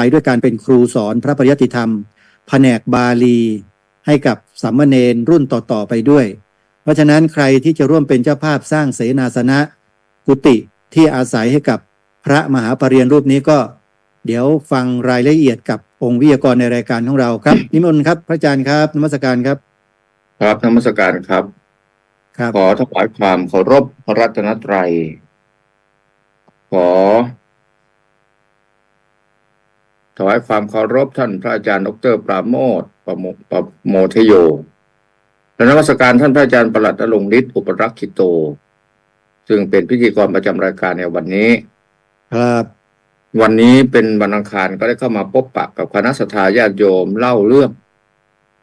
ไปด้วยการเป็นครูสอนพระปริยัติธรรมแผนกบาลีให้กับสามเณรรุ่นต่อๆไปด้วยเพราะฉะนั้นใครที่จะร่วมเป็นเจ้าภาพสร้างเสนาสนะกุฏิที่อาศัยให้กับพระมหาปริญญารูปนี้ก็เดี๋ยวฟังรายละเอียดกับองค์วิทยากรในรายการของเราครับนิมนต์ครับพระอาจารย์ครับนมัสการครับครับนมัสการครับขอถวายความเคารพพระรัตนตรัยขอถวายความเคารพท่านพระอาจารย์ดร.ปราโมทย์ประโมทโยและนมัสการท่านพระอาจารย์ปลัดอลงฤทธิ์อุปรักขิโตซึ่งเป็นพิธีกรประจำรายการในวันนี้ครับวันนี้เป็นวันอังคารก็ได้เข้ามาพบปะกับคณะศรัทธาญาติโยมเล่าเรื่อง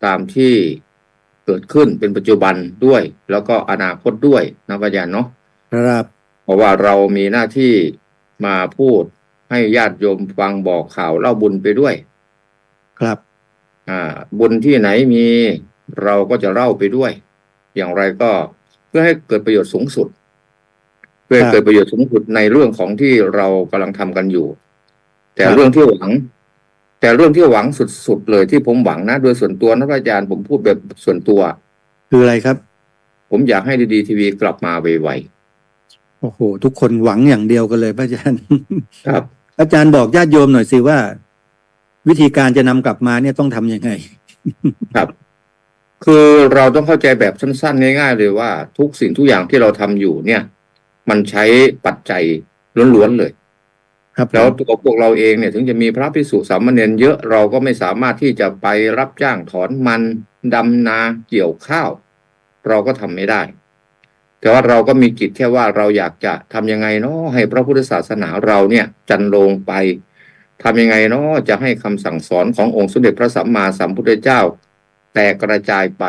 ตามที่เกิดขึ้นเป็นปัจจุบันด้วยแล้วก็อนาคตด้วยนะพระอาจารย์เนาะครับเพราะว่าเรามีหน้าที่มาพูดให้ญาติโยมฟังบอกข่าวเล่าบุญไปด้วยครับบุญที่ไหนมีเราก็จะเล่าไปด้วยอย่างไรก็เพื่อให้เกิดประโยชน์สูงสุดเพื่อเกิดประโยชน์สูงสุดในเรื่องของที่เรากำลังทำกันอยู่แต่เรื่องที่หวังสุดๆเลยที่ผมหวังนะโดยส่วนตัวนะพระอาจารย์ผมพูดแบบส่วนตัวคืออะไรครับผมอยากให้ดีทีวีกลับมาไวๆโอ้โหทุกคนหวังอย่างเดียวกันเลยพระอาจารย์ครับอาจารย์บอกญาติโยมหน่อยสิว่าวิธีการจะนำกลับมาเนี่ยต้องทำยังไงครับคือเราต้องเข้าใจแบบสั้นๆง่ายๆเลยว่าทุกสิ่งทุกอย่างที่เราทำอยู่เนี่ยมันใช้ปัจจัยล้วนๆเลยแล้วตัวพวกเราเองเนี่ยถึงจะมีพระภิกษุสามเณรเยอะเราก็ไม่สามารถที่จะไปรับจ้างถอนมันดำนาเกี่ยวข้าวเราก็ทำไม่ได้แต่ว่าเราก็มีจิตแค่ว่าเราอยากจะทำยังไงเนาะให้พระพุทธศาสนาเราเนี่ยจันโลงไปทำยังไงเนาะจะให้คำสั่งสอนขององค์สมเด็จพระสัมมาสัมพุทธเจ้าแตกกระจายไป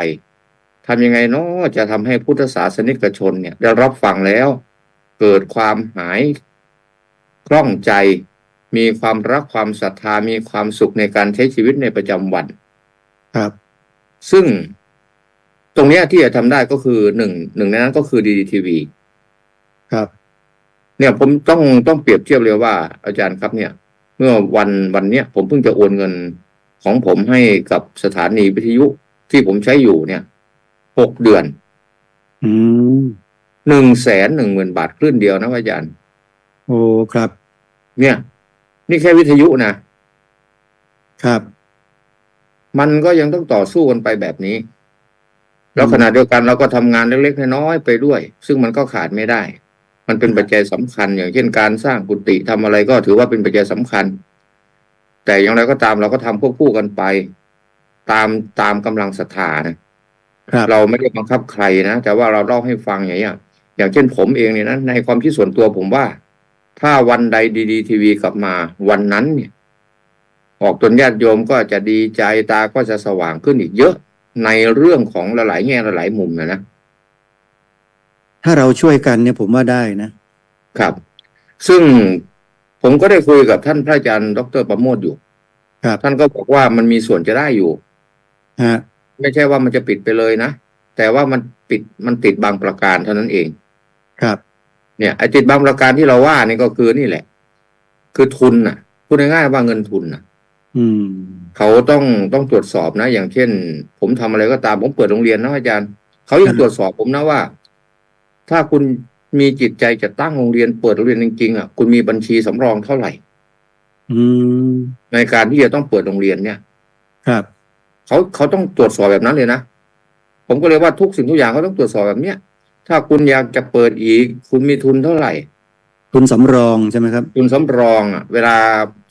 ทำยังไงเนาะจะทำให้พุทธศาสนิกชนเนี่ยได้รับฟังแล้วเกิดความหายคล่องใจมีความรักความศรัทธามีความสุขในการใช้ชีวิตในประจำวันครับซึ่งตรงนี้ที่จะทำได้ก็คือหนึ่งในนั้นก็คือดีทีวีครับเนี่ยผมต้องเปรียบเทียบเลยว่าอาจารย์ครับเนี่ยเมื่อวันเนี้ยผมเพิ่งจะโอนเงินของผมให้กับสถานีวิทยุที่ผมใช้อยู่เนี่ย6 เดือน110,000 บาทคลื่นเดียวนะอาจารย์โอ้ครับเนี่ยนี่แค่วิทยุนะครับมันก็ยังต้องต่อสู้กันไปแบบนี้แล้วขณะเดียวกันเราก็ทำงานเล็กๆน้อยๆไปด้วยซึ่งมันก็ขาดไม่ได้มันเป็นปัจจัยสำคัญอย่างเช่นการสร้างกุฏิทำอะไรก็ถือว่าเป็นปัจจัยสำคัญแต่อย่างไรก็ตามเราก็ทำควบคู่กันไปตามกำลังศรัทธานะเราไม่ได้บังคับใครนะแต่ว่าเราเล่าให้ฟังอย่างเช่นผมเองเนี่ยนะในความคิดส่วนตัวผมว่าถ้าวันใดดีทีวีกลับมาวันนั้นเนี่ยออกจนญาติโยมก็จะดีใจตาก็จะสว่างขึ้นอีกเยอะในเรื่องของหลายๆแง่หลายๆมุมนะถ้าเราช่วยกันเนี่ยผมว่าได้นะครับซึ่งผมก็ได้คุยกับท่านพระอาจารย์ดร.ประโมทอยู่ครับท่านก็บอกว่ามันมีส่วนจะได้อยู่ไม่ใช่ว่ามันจะปิดไปเลยนะแต่ว่ามันติดบางประการเท่านั้นเองครับเนี่ยไอ้ติดบางประการที่เราว่านี่ก็คือนี่แหละคือทุนน่ะพูดง่ายๆว่าเงินทุนน่ะเขาต้องตรวจสอบนะอย่างเช่นผมทำอะไรก็ตามผมเปิดโรงเรียนนะอาจารย์เขายังตรวจสอบผมนะว่าถ้าคุณมีจิตใจจะตั้งโรงเรียนเปิดโรงเรียนจริงๆคุณมีบัญชีสำรองเท่าไหร่ในการที่จะต้องเปิดโรงเรียนเนี่ยครับเขาต้องตรวจสอบแบบนั้นเลยนะผมก็เลยว่าทุกสิ่งทุกอย่างเขาต้องตรวจสอบแบบเนี้ยถ้าคุณอยากจะเปิดอีกคุณมีทุนเท่าไหร่ทุนสำรองใช่ไหมครับทุนสำรองเวลา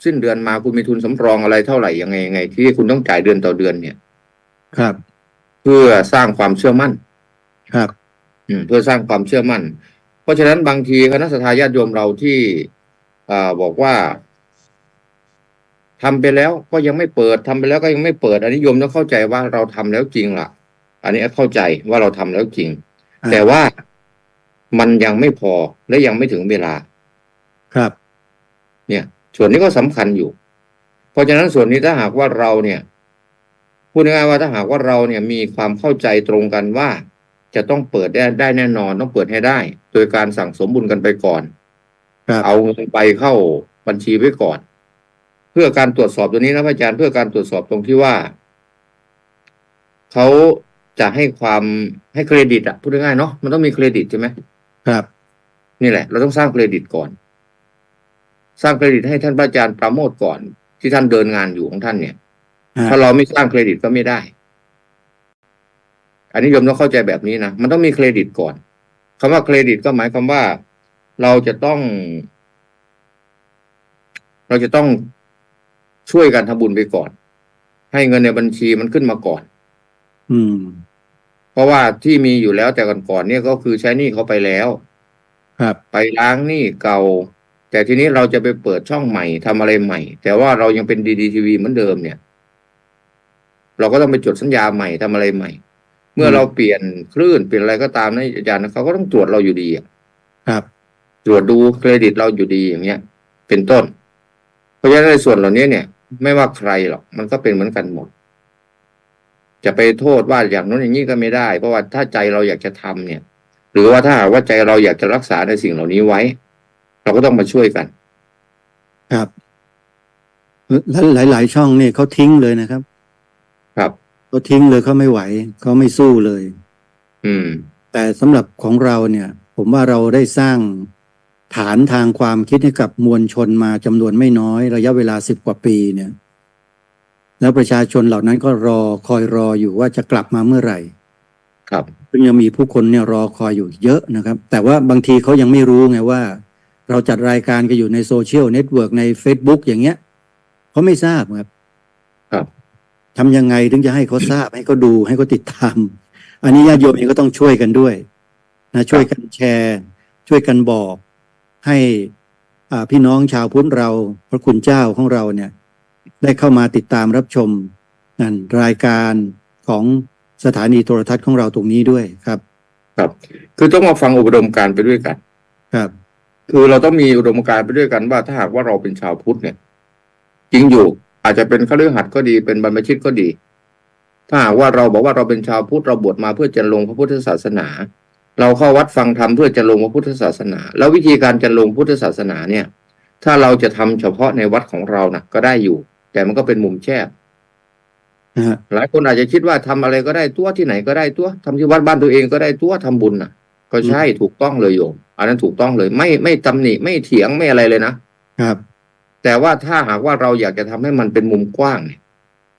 สิ้นเดือนมาคุณมีทุนสำรองอะไรเท่าไหร่ยังไงที่คุณต้องจ่ายเดือนต่อเดือนเนี่ยครับเพื่อสร้างความเชื่อมั่นครับเพื่อสร้างความเชื่อมั่นเพราะฉะนั้นบางทีคณะสัตยาญาติโยมเราที่บอกว่าทำไปแล้วก็ยังไม่เปิดทำไปแล้วก็ยังไม่เปิดอันนี้โยมต้องเข้าใจว่าเราทำแล้วจริงล่ะอันนี้เข้าใจว่าเราทำแล้วจริงแต่ว่ามันยังไม่พอและยังไม่ถึงเวลาครับเนี่ยส่วนนี้ก็สำคัญอยู่เพราะฉะนั้นส่วนนี้ถ้าหากว่าเราเนี่ยพูดง่ายๆว่าถ้าหากว่าเราเนี่ยมีความเข้าใจตรงกันว่าจะต้องเปิดได้แน่นอนต้องเปิดให้ได้โดยการสั่งสมบุญกันไปก่อนเอาเงินไปเข้าบัญชีไว้ก่อน พื่อการตรวจสอบตัวนี้นะพระอาจารย์เพื่อการตรวจสอบตรงที่ว่าเขาจะให้เครดิตอ่ะพูดง่ายๆเนาะมันต้องมีเครดิตใช่ไหมครับนี่แหละเราต้องสร้างเครดิตก่อนสร้างเครดิตให้ท่านพระอาจารย์ปราโมทย์ก่อนที่ท่านเดินงานอยู่ของท่านเนี่ยถ้าเราไม่สร้างเครดิตก็ไม่ได้อันนี้โยมต้องเข้าใจแบบนี้นะมันต้องมีเครดิตก่อนคำว่าเครดิตก็หมายความว่าเราจะต้องช่วยกันทำบุญไปก่อนให้เงินในบัญชีมันขึ้นมาก่อนเพราะว่าที่มีอยู่แล้วแต่ก่อนเนี่ยก็คือใช้หนี้เขาไปแล้วครับไปล้างหนี้เก่าแต่ทีนี้เราจะไปเปิดช่องใหม่ทำอะไรใหม่แต่ว่าเรายังเป็นดีทีวีเหมือนเดิมเนี่ยเราก็ต้องไปจดสัญญาใหม่ทำอะไรใหม่เมื่อเราเปลี่ยนคลื่นเปลี่ยนอะไรก็ตามนะอาจารย์เขาก็ต้องตรวจเราอยู่ดีครับตรวจดูเครดิตเราอยู่ดีอย่างเงี้ยเป็นต้นเพราะฉะนั้นในส่วนเหล่านี้เนี่ยไม่ว่าใครหรอกมันก็เป็นเหมือนกันหมดจะไปโทษว่าอย่างนู้นอย่างนี้ก็ไม่ได้เพราะว่าถ้าใจเราอยากจะทำเนี่ยหรือว่าถ้าหากว่าใจเราอยากจะรักษาในสิ่งเหล่านี้ไว้เราก็ต้องมาช่วยกันครับแล้วหลายๆช่องเนี่ยเขาทิ้งเลยนะครับครับเขาทิ้งเลยเขาไม่ไหวเขาไม่สู้เลยแต่สำหรับของเราเนี่ยผมว่าเราได้สร้างฐานทางความคิดให้กับมวลชนมาจำนวนไม่น้อยระยะเวลา10 กว่าปีเนี่ยแล้วประชาชนเหล่านั้นก็คอยรออยู่ว่าจะกลับมาเมื่อไหร่ครับซึ่งยังมีผู้คนเนี่ยรอคอยอยู่เยอะนะครับแต่ว่าบางทีเขายังไม่รู้ไงว่าเราจัดรายการกันอยู่ในโซเชียลเน็ตเวิร์กใน Facebook อย่างเงี้ยเขาไม่ทราบครับทำยังไงถึงจะให้เขาทราบให้เขาดูให้เขาติดตามอันนี้ญาติโยมเองก็ต้องช่วยกันด้วยนะช่วยกันแชร์ช่วยกันบอกให้พี่น้องชาวพุทธเราพระคุณเจ้าของเราเนี่ยได้เข้ามาติดตามรับชมนั่นรายการของสถานีโทรทัศน์ของเราตรงนี้ด้วยครับครับคือต้องมาฟังอุดมการณ์ไปด้วยกันครับคือเราต้องมีอุดมการณ์ไปด้วยกันว่าถ้าหากว่าเราเป็นชาวพุทธเนี่ยจริงอยู่อาจจะเป็นคฤหัสถ์ก็ดีเป็นบรรพชิตก็ดีถ้าหากว่าเราบอกว่าเราเป็นชาวพุทธเราบวชมาเพื่อจะลงพระพุทธศาสนาเราเข้าวัดฟังธรรมเพื่อจะลงพระพุทธศาสนาแล้ววิธีการจะลงพุทธศาสนาเนี่ยถ้าเราจะทำเฉพาะในวัดของเรานะก็ได้อยู่แต่มันก็เป็นมุมแคบหลายคนอาจจะคิดว่าทำอะไรก็ได้ตัวที่ไหนก็ได้ตัวทำที่วัดบ้านตัวเองก็ได้ตัวทำบุญน่ะก็ใช่ถูกต้องเลยโยมอันนั้นถูกต้องเลยไม่ตำหนิไม่เถียงไม่อะไรเลยนะครับแต่ว่าถ้าหากว่าเราอยากจะทำให้มันเป็นมุมกว้างเนี่ย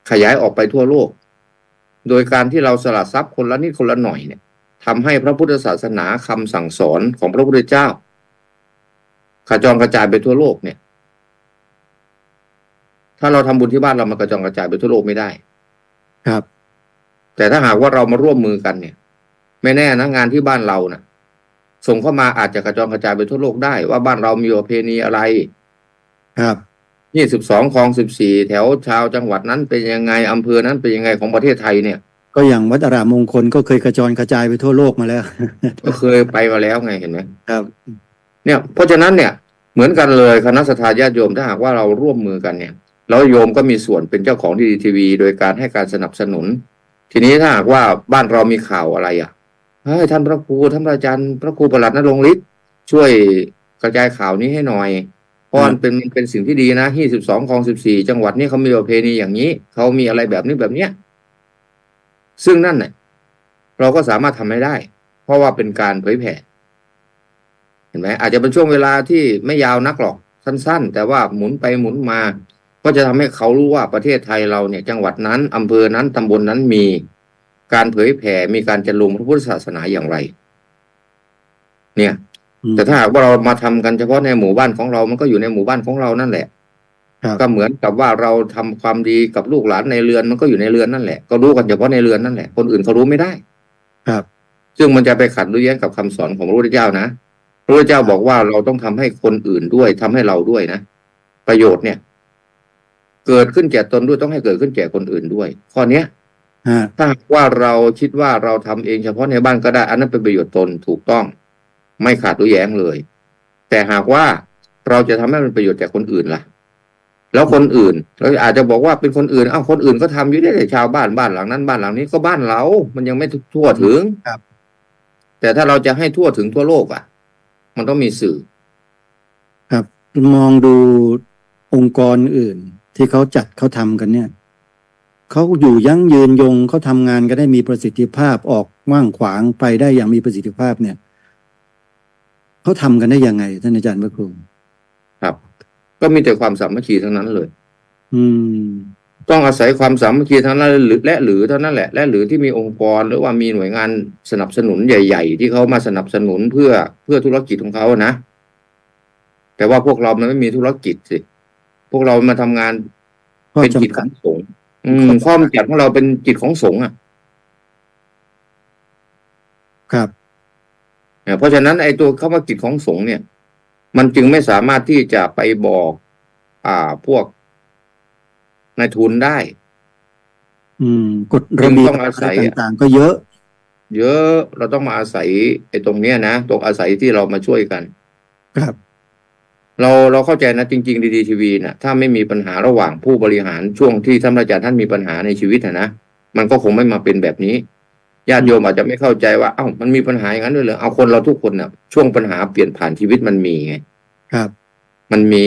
ขยายออกไปทั่วโลกโดยการที่เราสละทรัพย์คนละนิดคนละหน่อยเนี่ยทำให้พระพุทธศาสนาคำสั่งสอนของพระพุทธเจ้าขจรกระจายไปทั่วโลกเนี่ยถ้าเราทำบุญที่บ้านเรามันกระจรกระจายไปทั่วโลกไม่ได้ครับแต่ถ้าหากว่าเรามาร่วมมือกันเนี่ยไม่แน่นะงานที่บ้านเรานะส่งเข้ามาอาจจะกระจรกระจายไปทั่วโลกได้ว่าบ้านเรามีประเพณีอะไรครับ22 คลอง 14แถวชาวจังหวัดนั้นเป็นยังไงอำเภอนั้นเป็นยังไงของประเทศไทยเนี่ยก็อย่างวัดอารามมงคลก็เคยกระจรกระจายไปทั่วโลกมาแล้วก็เคยไปมาแล้วไงเห็นไหมครับเนี่ยเพราะฉะนั้นเนี่ยเหมือนกันเลยคณะสัตยาญาติโยมถ้าหากว่าเราร่วมมือกันเนี่ยแล้วโยมก็มีส่วนเป็นเจ้าของดีทีวีโดยการให้การสนับสนุนทีนี้ถ้าหากว่าบ้านเรามีข่าวอะไรท่านพระครูท่านอาจารย์พระครูประหลัดณรงค์ฤทธิ์ช่วยกระจายข่าวนี้ให้หน่อยเพราะมันเป็นสิ่งที่ดีนะ22 คลอง 14จังหวัดนี้เขามีประเพณีอย่างนี้เขามีอะไรแบบนี้แบบเนี้ยซึ่งนั่นเนี่ยเราก็สามารถทำให้ได้เพราะว่าเป็นการเผยแผ่เห็นไหมอาจจะเป็นช่วงเวลาที่ไม่ยาวนักหรอกสั้นๆแต่ว่าหมุนไปหมุนมาก็จะทำให้เขารู้ว่าประเทศไทยเราเนี่ยจังหวัดนั้นอำเภอนั้นตำบลนั้นมีการเผยแผ่มีการจะลงพระพุทธศาสนาอย่างไรเนี่ยแต่ถ้าหากว่าเรามาทำกันเฉพาะในหมู่บ้านของเรามันก็อยู่ในหมู่บ้านของเรานั่นแหละก็เหมือนกับว่าเราทำความดีกับลูกหลานในเรือนมันก็อยู่ในเรือนนั่นแหละก็รู้กันเฉพาะในเรือนนั่นแหละคนอื่นเขารู้ไม่ได้ครับซึ่งมันจะไปขัดหรือแย้งกับคำสอนของพระพุทธเจ้านะพระพุทธเจ้าบอกว่าเราต้องทำให้คนอื่นด้วยทำให้เราด้วยนะประโยชน์เนี่ยเกิดขึ้นแก่ตนด้วยต้องให้เกิดขึ้นแก่คนอื่นด้วยข้อเนี้ยถ้าว่าเราคิดว่าเราทำเองเฉพาะในบ้านก็ได้อันนั้นเป็นประโยชน์ตนถูกต้องไม่ขาดหรือแย้งเลยแต่หากว่าเราจะทำให้มันประโยชน์แก่คนอื่นล่ะแล้วคนอื่นเราอาจจะบอกว่าเป็นคนอื่นคนอื่นก็ทำอยู่ได้แต่ชาวบ้านหลังนั้นบ้านหลังนี้ก็บ้านเรามันยังไม่ทั่วถึงครับแต่ถ้าเราจะให้ทั่วถึงทั่วโลกมันต้องมีสื่อครับมองดูองค์กรอื่น ที่เขาจัดเขาทำกันเนี่ยเขาอยู่ยั่งยืนยงเขาทำงานกันได้มีประสิทธิภาพออกกว้างขวางไปได้อย่างมีประสิทธิภาพเนี่ยเขาทำกันได้ยังไงท่านอาจารย์พระครู ครับ ก็มีแต่ความสามัคคีทั้งนั้นเลย อืม ต้องอาศัยความสามัคคีทั้งนั้นหรือเท่านั้นแหละและหรือที่มีองค์กรหรือว่ามีหน่วยงานสนับสนุนใหญ่ๆที่เขามาสนับสนุนเพื่อธุรกิจของเขานะแต่ว่าพวกเรามันไม่มีธุรกิจสิพวกเรามาทำงานเป็นจิตของสงฆ์ข้อจำกัดของเราเป็นจิตของสงฆ์อ่ะ ครับ เพราะฉะนั้นไอ้ตัวคำว่าจิตของสงฆ์เนี่ย มันจึงไม่สามารถที่จะไปบอกพวกนายทุนได้ กฎระเบียบ ต้องอาศัย ต่างๆก็เยอะ เยอะเราต้องมาอาศัยไอ้ตรงเนี้ยนะตรงอาศัยที่เรามาช่วยกัน ครับ เราเข้าใจนะจริงๆดีทีวีนะถ้าไม่มีปัญหาระหว่างผู้บริหารช่วงที่ท่านอาจารย์ท่านมีปัญหาในชีวิตนะมันก็คงไม่มาเป็นแบบนี้ญาติโยมอาจจะไม่เข้าใจว่าเอ้ามันมีปัญหาอย่างนั้นด้วยเหรอเอาคนเราทุกคนนะช่วงปัญหาเปลี่ยนผ่านชีวิตมันมีไง ครับ มันมี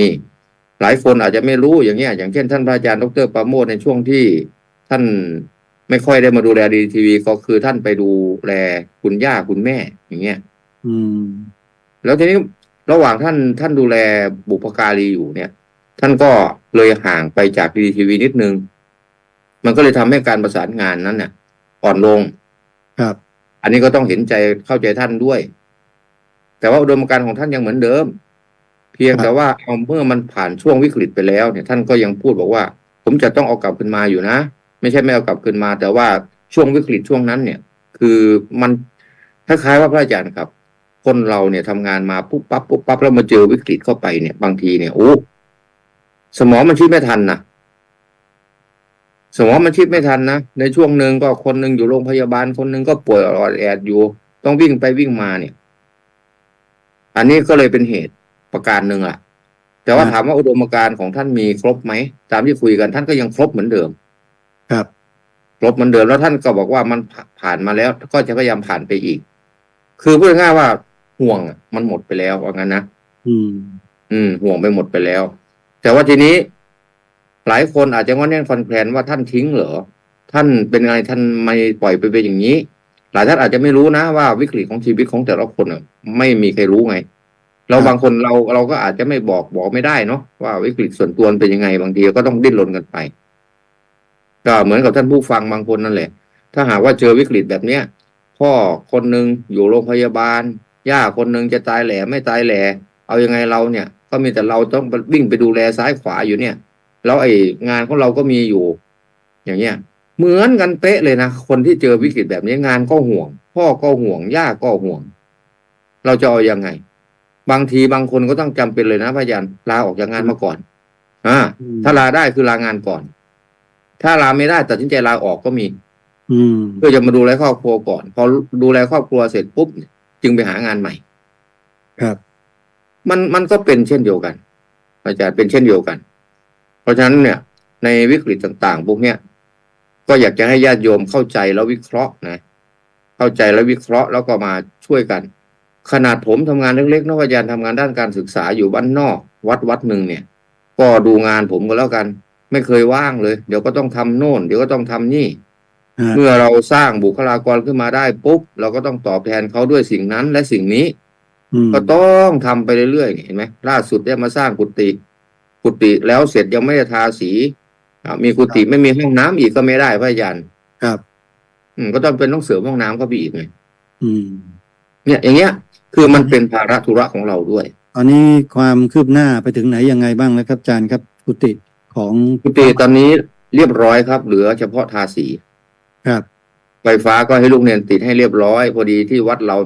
หลายคนอาจจะไม่รู้อย่างเงี้ยอย่างเช่นท่านพระอาจารย์ดร.ปราโมทย์ในช่วงที่ท่านไม่ค่อยได้มาดูแลดีทีวีก็คือท่านไปดูแลคุณย่าคุณแม่อย่างเงี้ย แล้วทีนี้ระหว่างท่านดูแลบุพการีอยู่เนี่ย ท่านก็เลยห่างไปจากดีทีวีนิดนึงมันก็เลยทำให้การประสานงานนั้นเนี่ยอ่อนลง ครับ อันนี้ก็ต้องเห็นใจเข้าใจท่านด้วย แต่ว่าอุดมการณ์ของท่านยังเหมือนเดิม เพียงแต่ว่าเอาเมื่อมันผ่านช่วงวิกฤตไปแล้วเนี่ยท่านก็ยังพูดบอกว่า ผมจะต้องเอากลับขึ้นมาอยู่นะไม่ใช่ไม่เอากลับขึ้นมา แต่ว่าช่วงวิกฤตช่วงนั้นเนี่ย คือมันคล้ายๆว่าพระอาจารย์ครับ คนเราเนี่ยทำงานมาปุ๊บปั๊บแล้วมาเจอวิกฤตเข้าไปเนี่ยบางทีเนี่ยโอ้สมองมันคิดไม่ทันนะสมองมันคิดไม่ทันนะในช่วงหนึ่งก็คนหนึ่งอยู่โรงพยาบาลคนหนึ่งก็ป่วยออดแอดอยู่ต้องวิ่งไปวิ่งมาเนี่ย อันนี้ก็เลยเป็นเหตุประการหนึ่งล่ะ แต่ว่าถามว่าอุดมการณ์ของท่านมีครบไหมตามที่คุยกันท่านก็ยังครบเหมือนเดิม ครับ ครบเหมือนเดิมแล้วท่านก็บอกว่ามันผ่านมาแล้วก็จะพยายามผ่านไปอีก คือพูดง่ายๆว่าห่วงมันหมดไปแล้วว่างั้นนะห่วงไปหมดไปแล้ว แต่ว่าทีนี้หลายคนอาจจะว่าแน่นฟันแผนว่าท่านทิ้งเหรอท่านเป็นไงท่านไม่ปล่อยไปเป็นอย่างนี้ หลายท่านอาจจะไม่รู้นะว่าวิกฤตของชีวิตของแต่ละคนไม่มีใครรู้ไงเราบางคนเราก็อาจจะไม่บอกไม่ได้เนาะว่าวิกฤตส่วนตัวเป็นยังไงบางทีก็ต้องดิ้นรนกันไปก็เหมือนกับท่านผู้ฟังบางคนนั่นแหละถ้าหากว่าเจอวิกฤตแบบเนี้ยพ่อคนหนึ่งอยู่โรงพยาบาลย่าคนหนึ่งจะตายแหล่ไม่ตายแหล่เอายังไงเราเนี่ยก็มีแต่เราต้องวิ่งไปดูแลซ้ายขวาอยู่เนี่ยแล้วไอ้งานของเราก็มีอยู่อย่างเงี้ยเหมือนกันเป๊ะเลยนะคนที่เจอวิกฤตแบบนี้งานก็ห่วงพ่อก็ห่วงย่าก็ห่วงเราจะเอายังไงบางทีบางคนก็ต้องจำเป็นเลยนะพระอาจารย์ลาออกจากงานมาก่อนถ้าลาได้คือลางานก่อนถ้าลาไม่ได้ตัดสินใจลาออกก็มีเพื่อจะมาดูแลครอบครัวก่อนพอดูแลครอบครัวเสร็จปุ๊บจึงไปหางานใหม่ครับมันก็เป็นเช่นเดียวกันอาจารย์เป็นเช่นเดียวกันเพราะฉะนั้นเนี่ยในวิกฤตต่างๆพวกเนี้ยก็อยากจะให้ญาติโยมเข้าใจแล้ววิเคราะห์นะเข้าใจแล้ววิเคราะห์แล้วก็มาช่วยกันขนาดผมทำงานเล็กๆนักวิทยาทำงานด้านการศึกษาอยู่บ้านนอกวัดหนึ่งเนี่ยก็ดูงานผมก็แล้วกันไม่เคยว่างเลยเดี๋ยวก็ต้องทำโน่นเดี๋ยวก็ต้องทำนี่เมื่อเราสร้างบุคลากรขึ้นมาได้ปุ๊บเราก็ต้องตอบแทนเขาด้วยสิ่งนั้นและสิ่งนี้ก็ต้องทำไปเรื่อยๆเห็นไหมล่าสุดได้มาสร้างกุฏิแล้วเสร็จยังไม่ได้ทาสีมีกุฏิไม่มีห้องน้ำอีกก็ไม่ได้พระอาจารย์ครับก็ต้องเสริมห้องน้ำเข้าไปอีกไงเนี่ยอย่างเงี้ยคือมันเป็นภาระธุระของเราด้วยตอนนี้ความคืบหน้าไปถึงไหนยังไงบ้างแล้วครับอาจารย์ครับกุฏิตอนนี้เรียบร้อยครับเหลือเฉพาะทาสีครับไฟฟ้าก็ให้ลูกเนนติดให้เรียบร้อยพอดีที่วัดเรา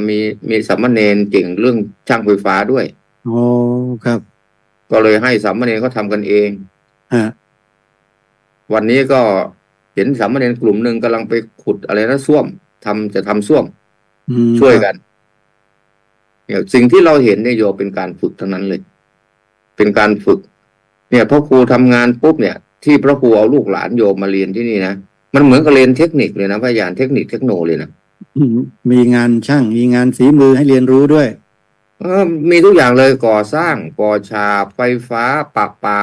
มีสามเณรเก่งเรื่องช่างไฟฟ้าด้วยอ๋อครับก็เลยให้สามเณรเขาทำกันเองวันนี้ก็เห็นสามเณรกลุ่มหนึ่งกำลังไปขุดอะไรนะส้วมจะทำส้วมช่วยกันเนี่ยสิ่งที่เราเห็นเนี่ยโยเป็นการฝึกทั้งนั้นเลยเป็นการฝึกเนี่ยพ่อครูทำงานปุ๊บเนี่ยที่พระครูเอาลูกหลานโยมมาเรียนที่นี่นะมันเหมือนกับเรียนเทคนิคเลยนะพยานเทคโนเลยนะมีงานช่างมีงานฝีมือให้เรียนรู้ด้วยมีทุกอย่างเลยก่อสร้างก่อฉาบไฟฟ้าปะปา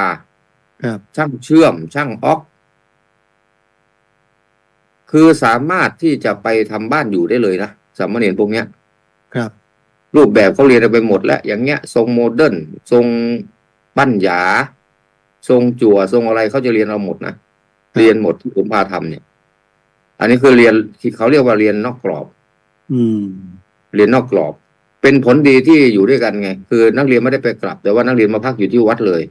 ครับ ช่างเชื่อม ช่างออก คือสามารถที่จะไปทำบ้านอยู่ได้เลยนะสามเณรพวกเนี้ย ครับ รูปแบบเขาเรียนไปหมดแล้ว อย่างเงี้ย ทรงโมเดิร์นทรงปัญญา ทรงจั่วทรงอะไรเขาจะเรียนเราหมดนะเรียนหมดที่ผมพาทำเนี่ย อันนี้คือเรียนที่เขาเรียกว่าเรียนนอกกรอบ อืม เรียนนอกกรอบ เป็นผลดีที่อยู่ด้วยกันไง คือนักเรียนไม่ได้ไปกลับ แต่ว่านักเรียนมาพักอยู่ที่วัดเลย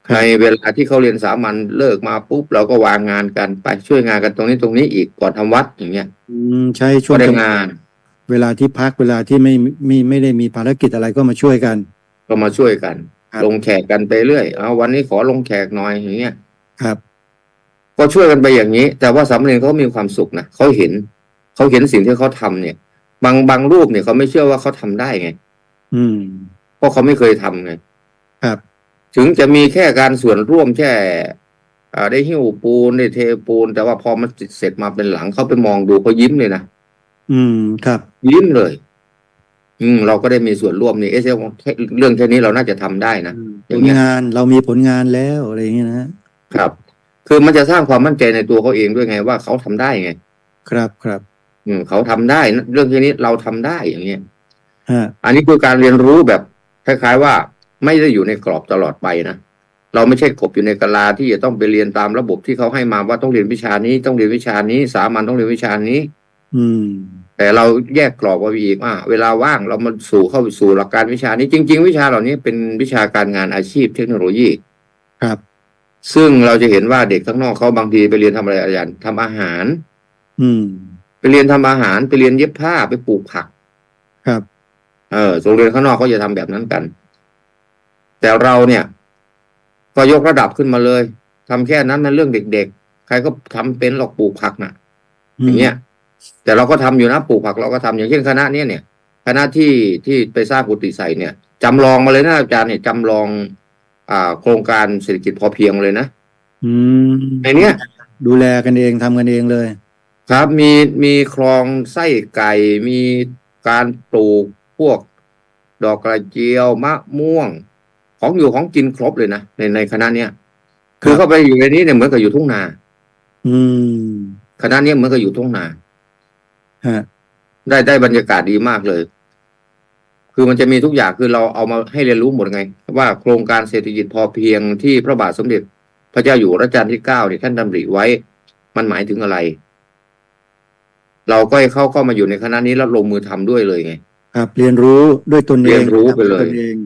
ครับ ในเวลาที่เขาเรียนสามัญเลิกมาปุ๊บเราก็วางงานกันไปช่วยงานกันตรงนี้อีกก่อนทำวัดอย่างเงี้ย ใช้ช่ว ก็ ง ได้ จังหวะ งาน เวลาที่พักเวลาที่ไม่ได้มีภารกิจอะไรก็มาช่วยกัน ก็มาช่วยกัน ครับ ลงแขกกันไปเรื่อยเอาวันนี้ขอลงแขกหน่อยอย่างเงี้ย ครับ ก็ช่วยกันไปอย่างนี้ แต่ว่าสามเณรเขามีความสุขนะเขาเห็นสิ่งที่เขาทำเนี่ย บางรูปเนี่ยเขาไม่เชื่อว่าเขาทำได้ไง อืม เพราะเขาไม่เคยทำไง ครับ ถึงจะมีแค่การส่วนร่วมแค่ได้หิ้วปูนได้เทปูน แต่ว่าพอมันเสร็จมาเป็นหลังเขาไปมองดูเขายิ้มเลยนะ อืม ครับ ยิ้มเลย เราก็ได้มีส่วนร่วมนี่เรื่องแค่นี้เราน่าจะทำได้นะ ผลงานเรามีผลงานแล้วอะไรอย่างเงี้ยนะครับ คือมันจะสร้างความมั่นใจในตัวเขาเองด้วยไงว่าเขาทำได้ไง ครับครับ เขาทำได้นะเรื่องแค่นี้เราทำได้อย่างเงี้ย ฮะ อันนี้คือการเรียนรู้แบบคล้ายๆว่าไม่ได้อยู่ในกรอบตลอดไปนะเราไม่ใช่กบอยู่ในกะลาที่จะต้องไปเรียนตามระบบที่เขาให้มาว่าต้องเรียนวิชานี้ต้องเรียนวิชานี้สามัญต้องเรียนวิชานี้ อืม แต่เราแยกกรอบออกไปอีกเวลาว่างเรามาเข้าไปสู่หลักการวิชานี้จริงๆวิชาเหล่านี้เป็นวิชาการงานอาชีพเทคโนโลยี ครับ ซึ่งเราจะเห็นว่าเด็กข้างนอกเขาบางทีไปเรียนทำอะไรอาจารย์ทำอาหาร อืม ไปเรียนทำอาหารไปเรียนเย็บผ้าไปปลูกผัก ครับ โรงเรียนข้างนอกเขาจะทำแบบนั้นกัน แต่เราเนี่ย ก็ยกระดับขึ้นมาเลยทำแค่นั้นมันเรื่องเด็กๆใครก็ทำเป็นหรอกปลูกผักน่ะ อย่างเงี้ย แต่เราก็ทำอยู่นะปลูกผักเราก็ทำอย่างเช่นคณะเนี้ยเนี่ย คณะที่ไปสร้างกุฏิใส่เนี่ยจำลองมาเลยนะอาจารย์เนี่ยจำลองโครงการเศรษฐกิจพอเพียงเลยนะ อืม ในเนี้ย ดูแลกันเองทำกันเองเลย ครับมีคลองไส้ไก่มีการปลูกพวกดอกกระเจียวมะม่วง ของอยู่ของกินครบเลยนะในคณะเนี้ยคือเข้าไปอยู่ในนี้เนี่ยเหมือนกับอยู่ทุ่งนา อืม คณะเนี้ยเหมือนกับอยู่ทุ่งนา ฮะ ได้บรรยากาศดีมากเลย คือมันจะมีทุกอย่างคือเราเอามาให้เรียนรู้หมดไง ว่าโครงการเศรษฐกิจพอเพียงที่พระบาทสมเด็จพระเจ้าอยู่หัวรัชกาลที่ 9เนี่ยท่านดำริไว้ มันหมายถึงอะไร เราก็ให้เข้ามาอยู่ในคณะนี้แล้วลงมือทำด้วยเลยไง ครับ เรียนรู้ด้วยตนเอง เรียนรู้ไปเลย ทำด้วยตนเอง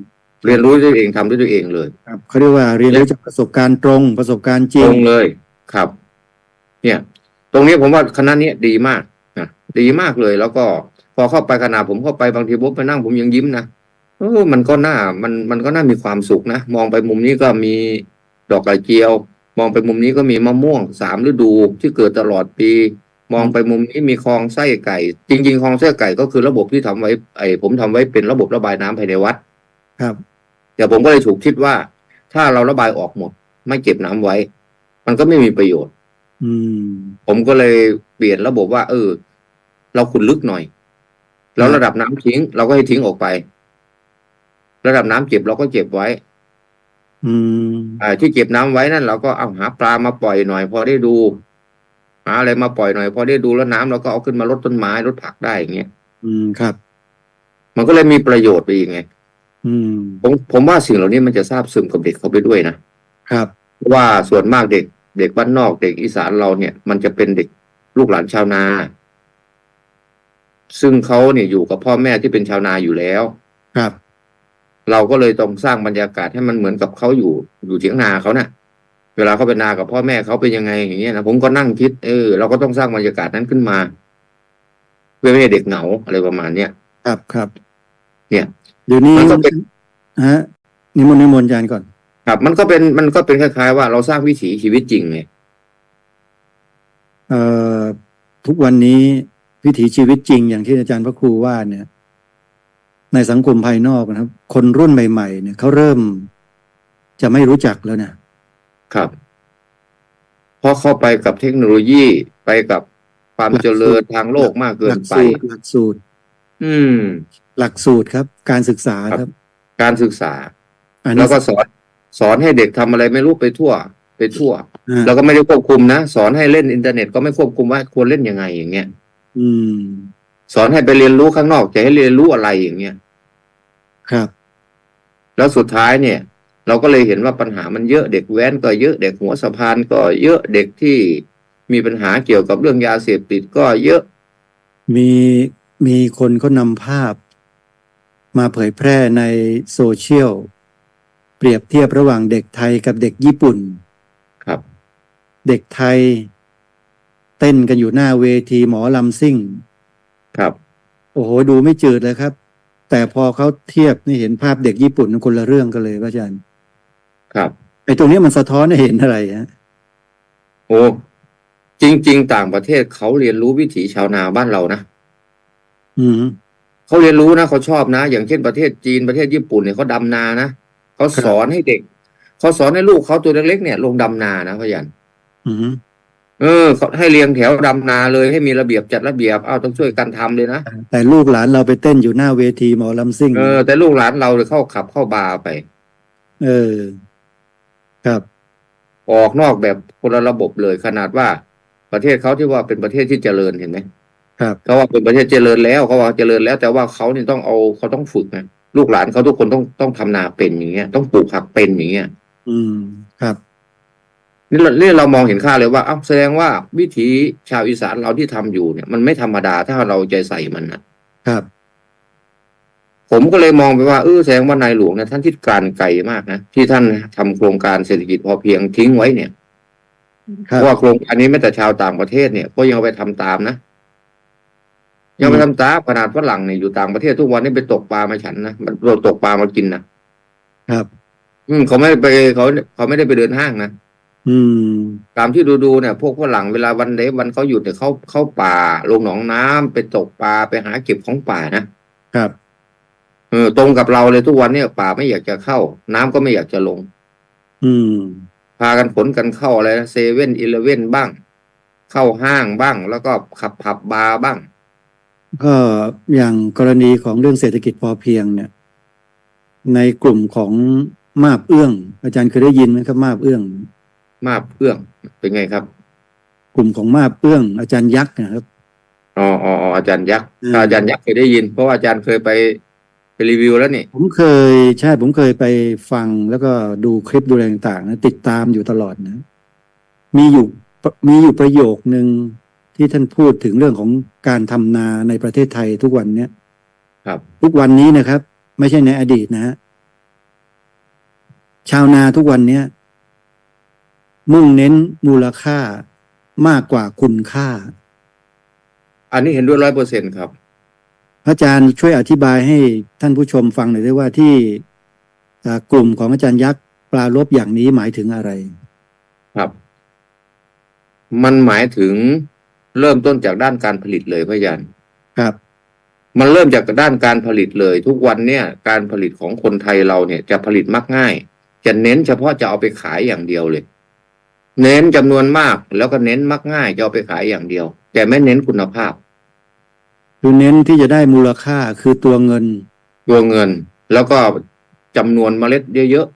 เรียนรู้ด้วยตัวเองทำด้วยตัวเองเลย ครับเขาเรียกว่าเรียนรู้จากประสบการณ์ตรงประสบการณ์จริ ต ง รงเลยครับ เนี่ย ตรงนี้ผมว่าคณะนี้ดีมากนะดีมากเลย แล้วก็พอเข้าไปขณะผมเข้าไปบางทีผมไปนั่งผมยังยิ้มนะมันก็น่ามีความสุขนะมองไปมุมนี้ก็มีดอกกระเจียว มองไปมุมนี้ก็มีมะม่วง3 ฤดูที่เกิดตลอดปี มองไปมุมนี้มีคลองไส้ไก่ จริงๆคลองไส้ไก่ก็คือระบบที่ทำไว้ผมทำไว้เป็นระบบระบายน้ำภายในวัด ครับ แต่ผมก็เลยถูกคิดว่าถ้าเราระบายออกหมด ไม่เก็บน้ำไว้ มันก็ไม่มีประโยชน์ อืม ผมก็เลยเปลี่ยนระบบว่าเราขุดลึกหน่อย แล้วระดับน้ำทิ้ง เราก็ให้ทิ้งออกไป ระดับน้ำเก็บเราก็เก็บไว้ อืม ที่เก็บน้ำไว้นั่นเราก็เอาหาปลามาปล่อยหน่อย พอได้ดูหาอะไรมาปล่อยหน่อย พอได้ดูแล้วน้ำเราก็เอาขึ้นมารดต้นไม้รดผักได้อย่างเงี้ย ครับ มันก็เลยมีประโยชน์ไปอีกไง อืม ผมว่าสิ่งเหล่านี้มันจะซาบซึมกับเด็กเขาไปด้วยนะครับ เพราะว่าส่วนมากเด็กบ้านนอกเด็กอีสานเราเนี่ย มันจะเป็นเด็กลูกหลานชาวนา ซึ่งเขาเนี่ยอยู่กับพ่อแม่ที่เป็นชาวนาอยู่แล้ว ครับ เราก็เลยต้องสร้างบรรยากาศให้มันเหมือนกับเขาอยู่เถียงนาเขาน่ะ เวลาเขาไปนากับพ่อแม่เขาเป็นยังไงอย่างเงี้ยนะผมก็นั่งคิดเราก็ต้องสร้างบรรยากาศนั้นขึ้นมาเพื่อไม่ให้เด็กเหงาอะไรประมาณเนี้ย ครับครับ เนี่ย เดี๋ยวนี้ มันก็เป็น ฮะนิมนต์อาจารย์ก่อน ครับมันก็เป็นคล้ายๆว่าเราสร้างวิถีชีวิตจริงไง ทุกวันนี้วิถีชีวิตจริงอย่างที่อาจารย์พระครูว่าเนี่ย ในสังคมภายนอกนะครับ คนรุ่นใหม่ๆเนี่ยเขาเริ่มจะไม่รู้จักแล้วนะครับ เพราะเข้าไปกับเทคโนโลยีไปกับความเจริญทางโลกมากเกินไป หลักสูตร หลักสูตรครับ การศึกษาครับ การศึกษา อัน แล้ นี้ วก็ สอนให้เด็กทำอะไรไม่รู้ไปทั่ว อ่า แล้วก็ไม่ได้ควบคุมนะสอนให้เล่นอินเทอร์เน็ตก็ไม่ควบคุมว่าควรเล่นยังไงอย่างเงี้ย อืม สอนให้ไปเรียนรู้ข้างนอกจะให้เรียนรู้อะไรอย่างเงี้ย ครับ แล้วสุดท้ายเนี่ย เราก็เลยเห็นว่าปัญหามันเยอะเด็กแว้นก็เยอะเด็กหัวสะพานก็เยอะเด็กที่มีปัญหาเกี่ยวกับเรื่องยาเสพติดก็เยอะ มีมีคนเขานำภาพ มาเผยแพร่ในโซเชียลเปรียบเทียบระหว่างเด็กไทยกับเด็กญี่ปุ่น ครับ เด็กไทย เต้นกันอยู่หน้าเวทีหมอลำซิ่ง ครับ โอ้โหดูไม่จืดเลยครับ แต่พอเขาเทียบนี่เห็นภาพเด็กญี่ปุ่นมันคนละเรื่องกันเลยพระอาจารย์ ครับ ไอ้ตรงนี้มันสะท้อนให้เห็นอะไรฮะ โอ้จริง ๆ ต่างประเทศเขาเรียนรู้วิถีชาวนาบ้านเรานะ อืม เขาเรียนรู้นะเขาชอบนะ อย่างเช่นประเทศจีนประเทศญี่ปุ่นเนี่ยเขาดำนานะเขาสอนให้เด็กเขาสอนให้ลูกเขาตัวเล็กๆเนี่ยลงดำนานะพ่อยัน อืม เขาให้เรียงแถวดำนาเลยให้มีระเบียบจัดระเบียบต้องช่วยกันทำเลยนะ แต่ลูกหลานเราไปเต้นอยู่หน้าเวทีหมอลำซิ่ง แต่ลูกหลานเราเลยเข้าขับเข้าบาร์ไป เออ ครับ ออกนอกแบบคนละระบบเลยขนาดว่าประเทศเขาที่ว่าเป็นประเทศที่เจริญเห็นไหม ครับ เขาว่าเป็นประเทศเจริญแล้วเขาว่าเจริญแล้วแต่ว่าเขาเนี่ยเขาต้องฝึกนะลูกหลานเขาทุกคนต้องทำนาเป็นอย่างเงี้ยต้องปลูกผักเป็นอย่างเงี้ย อืม ครับ นี่เรามองเห็นค่าเลยว่าแสดงว่าวิถีชาวอีสานเราที่ทำอยู่เนี่ยมันไม่ธรรมดาถ้าเราใจใส่มันนะครับ ผมก็เลยมองไปว่าแสดงว่านายหลวงเนี่ยท่านคิดการไกลมากนะที่ท่านทำโครงการเศรษฐกิจพอเพียงทิ้งไว้เนี่ย ค เพ รับ ราะว่าโครงการนี้แม้แต่ชาวต่างประเทศเนี่ยก็ยังเอาไปทำตามนะยังไปทำตามขนาดฝรั่งเนี่ยอยู่ต่างประเทศทุกวันนี้ไปตกปลามาฉันนะมันเราตกปลามากินนะครับ เขาไม่ได้ไปเขาไม่ได้ไปเดินห้างนะ อืม ตามที่ดูเนี่ยพวกฝรั่งเวลาวันเดย์วันเขาหยุดเนี่ยเข้าป่าลงหนองน้ำไปตกปลาไปหาเก็บของป่านะครับ ตรงกับเราเลยทุกวันเนี่ยป่าไม่อยากจะเข้า น้ำก็ไม่อยากจะลง อืม พากันขนกันเข้าอะไรนะ7-11บ้าง เข้าห้างบ้าง แล้วก็ขับผับบาร์บ้าง ก็อย่างกรณีของเรื่องเศรษฐกิจพอเพียงเนี่ย ในกลุ่มของมาบเอื้อง อาจารย์เคยได้ยินไหมครับ มาบเอื้อง มาบเอื้องเป็นไงครับ กลุ่มของมาบเอื้อง อาจารย์ยักษ์นะครับ อ๋ออาจารย์ยักษ์ อืม อาจารย์ยักษ์เคยได้ยิน เพราะว่าอาจารย์เคยไปรีวิวแล้วนี่ ผมเคยไปฟังแล้วก็ดูคลิปดูอะไรต่างๆนะติดตามอยู่ตลอดนะ มีอยู่ประโยคนึงที่ท่านพูดถึงเรื่องของการทำนาในประเทศไทยทุกวันเนี้ย ครับ ทุกวันนี้นะครับ ไม่ใช่ในอดีตนะฮะชาวนาทุกวันเนี้ยมุ่งเน้นมูลค่ามากกว่าคุณค่า อันนี้เห็นด้วย100%ครับ พระอาจารย์ช่วยอธิบายให้ท่านผู้ชมฟังหน่อยได้ว่าที่กลุ่มของอาจารย์ยักษ์ปรารภอย่างนี้หมายถึงอะไร ครับ มันหมายถึงเริ่มต้นจากด้านการผลิตเลยพระยัน ครับ มันเริ่มจากด้านการผลิตเลย ทุกวันเนี่ยการผลิตของคนไทยเราเนี่ยจะผลิตมักง่าย จะเน้นเฉพาะจะเอาไปขายอย่างเดียวเลย เน้นจำนวนมากแล้วก็เน้นมักง่ายจะเอาไปขายอย่างเดียว แต่ไม่เน้นคุณภาพ คือเน้นที่จะได้มูลค่าคือตัวเงิน ตัวเงิน แล้วก็จำนวนเมล็ดเยอะ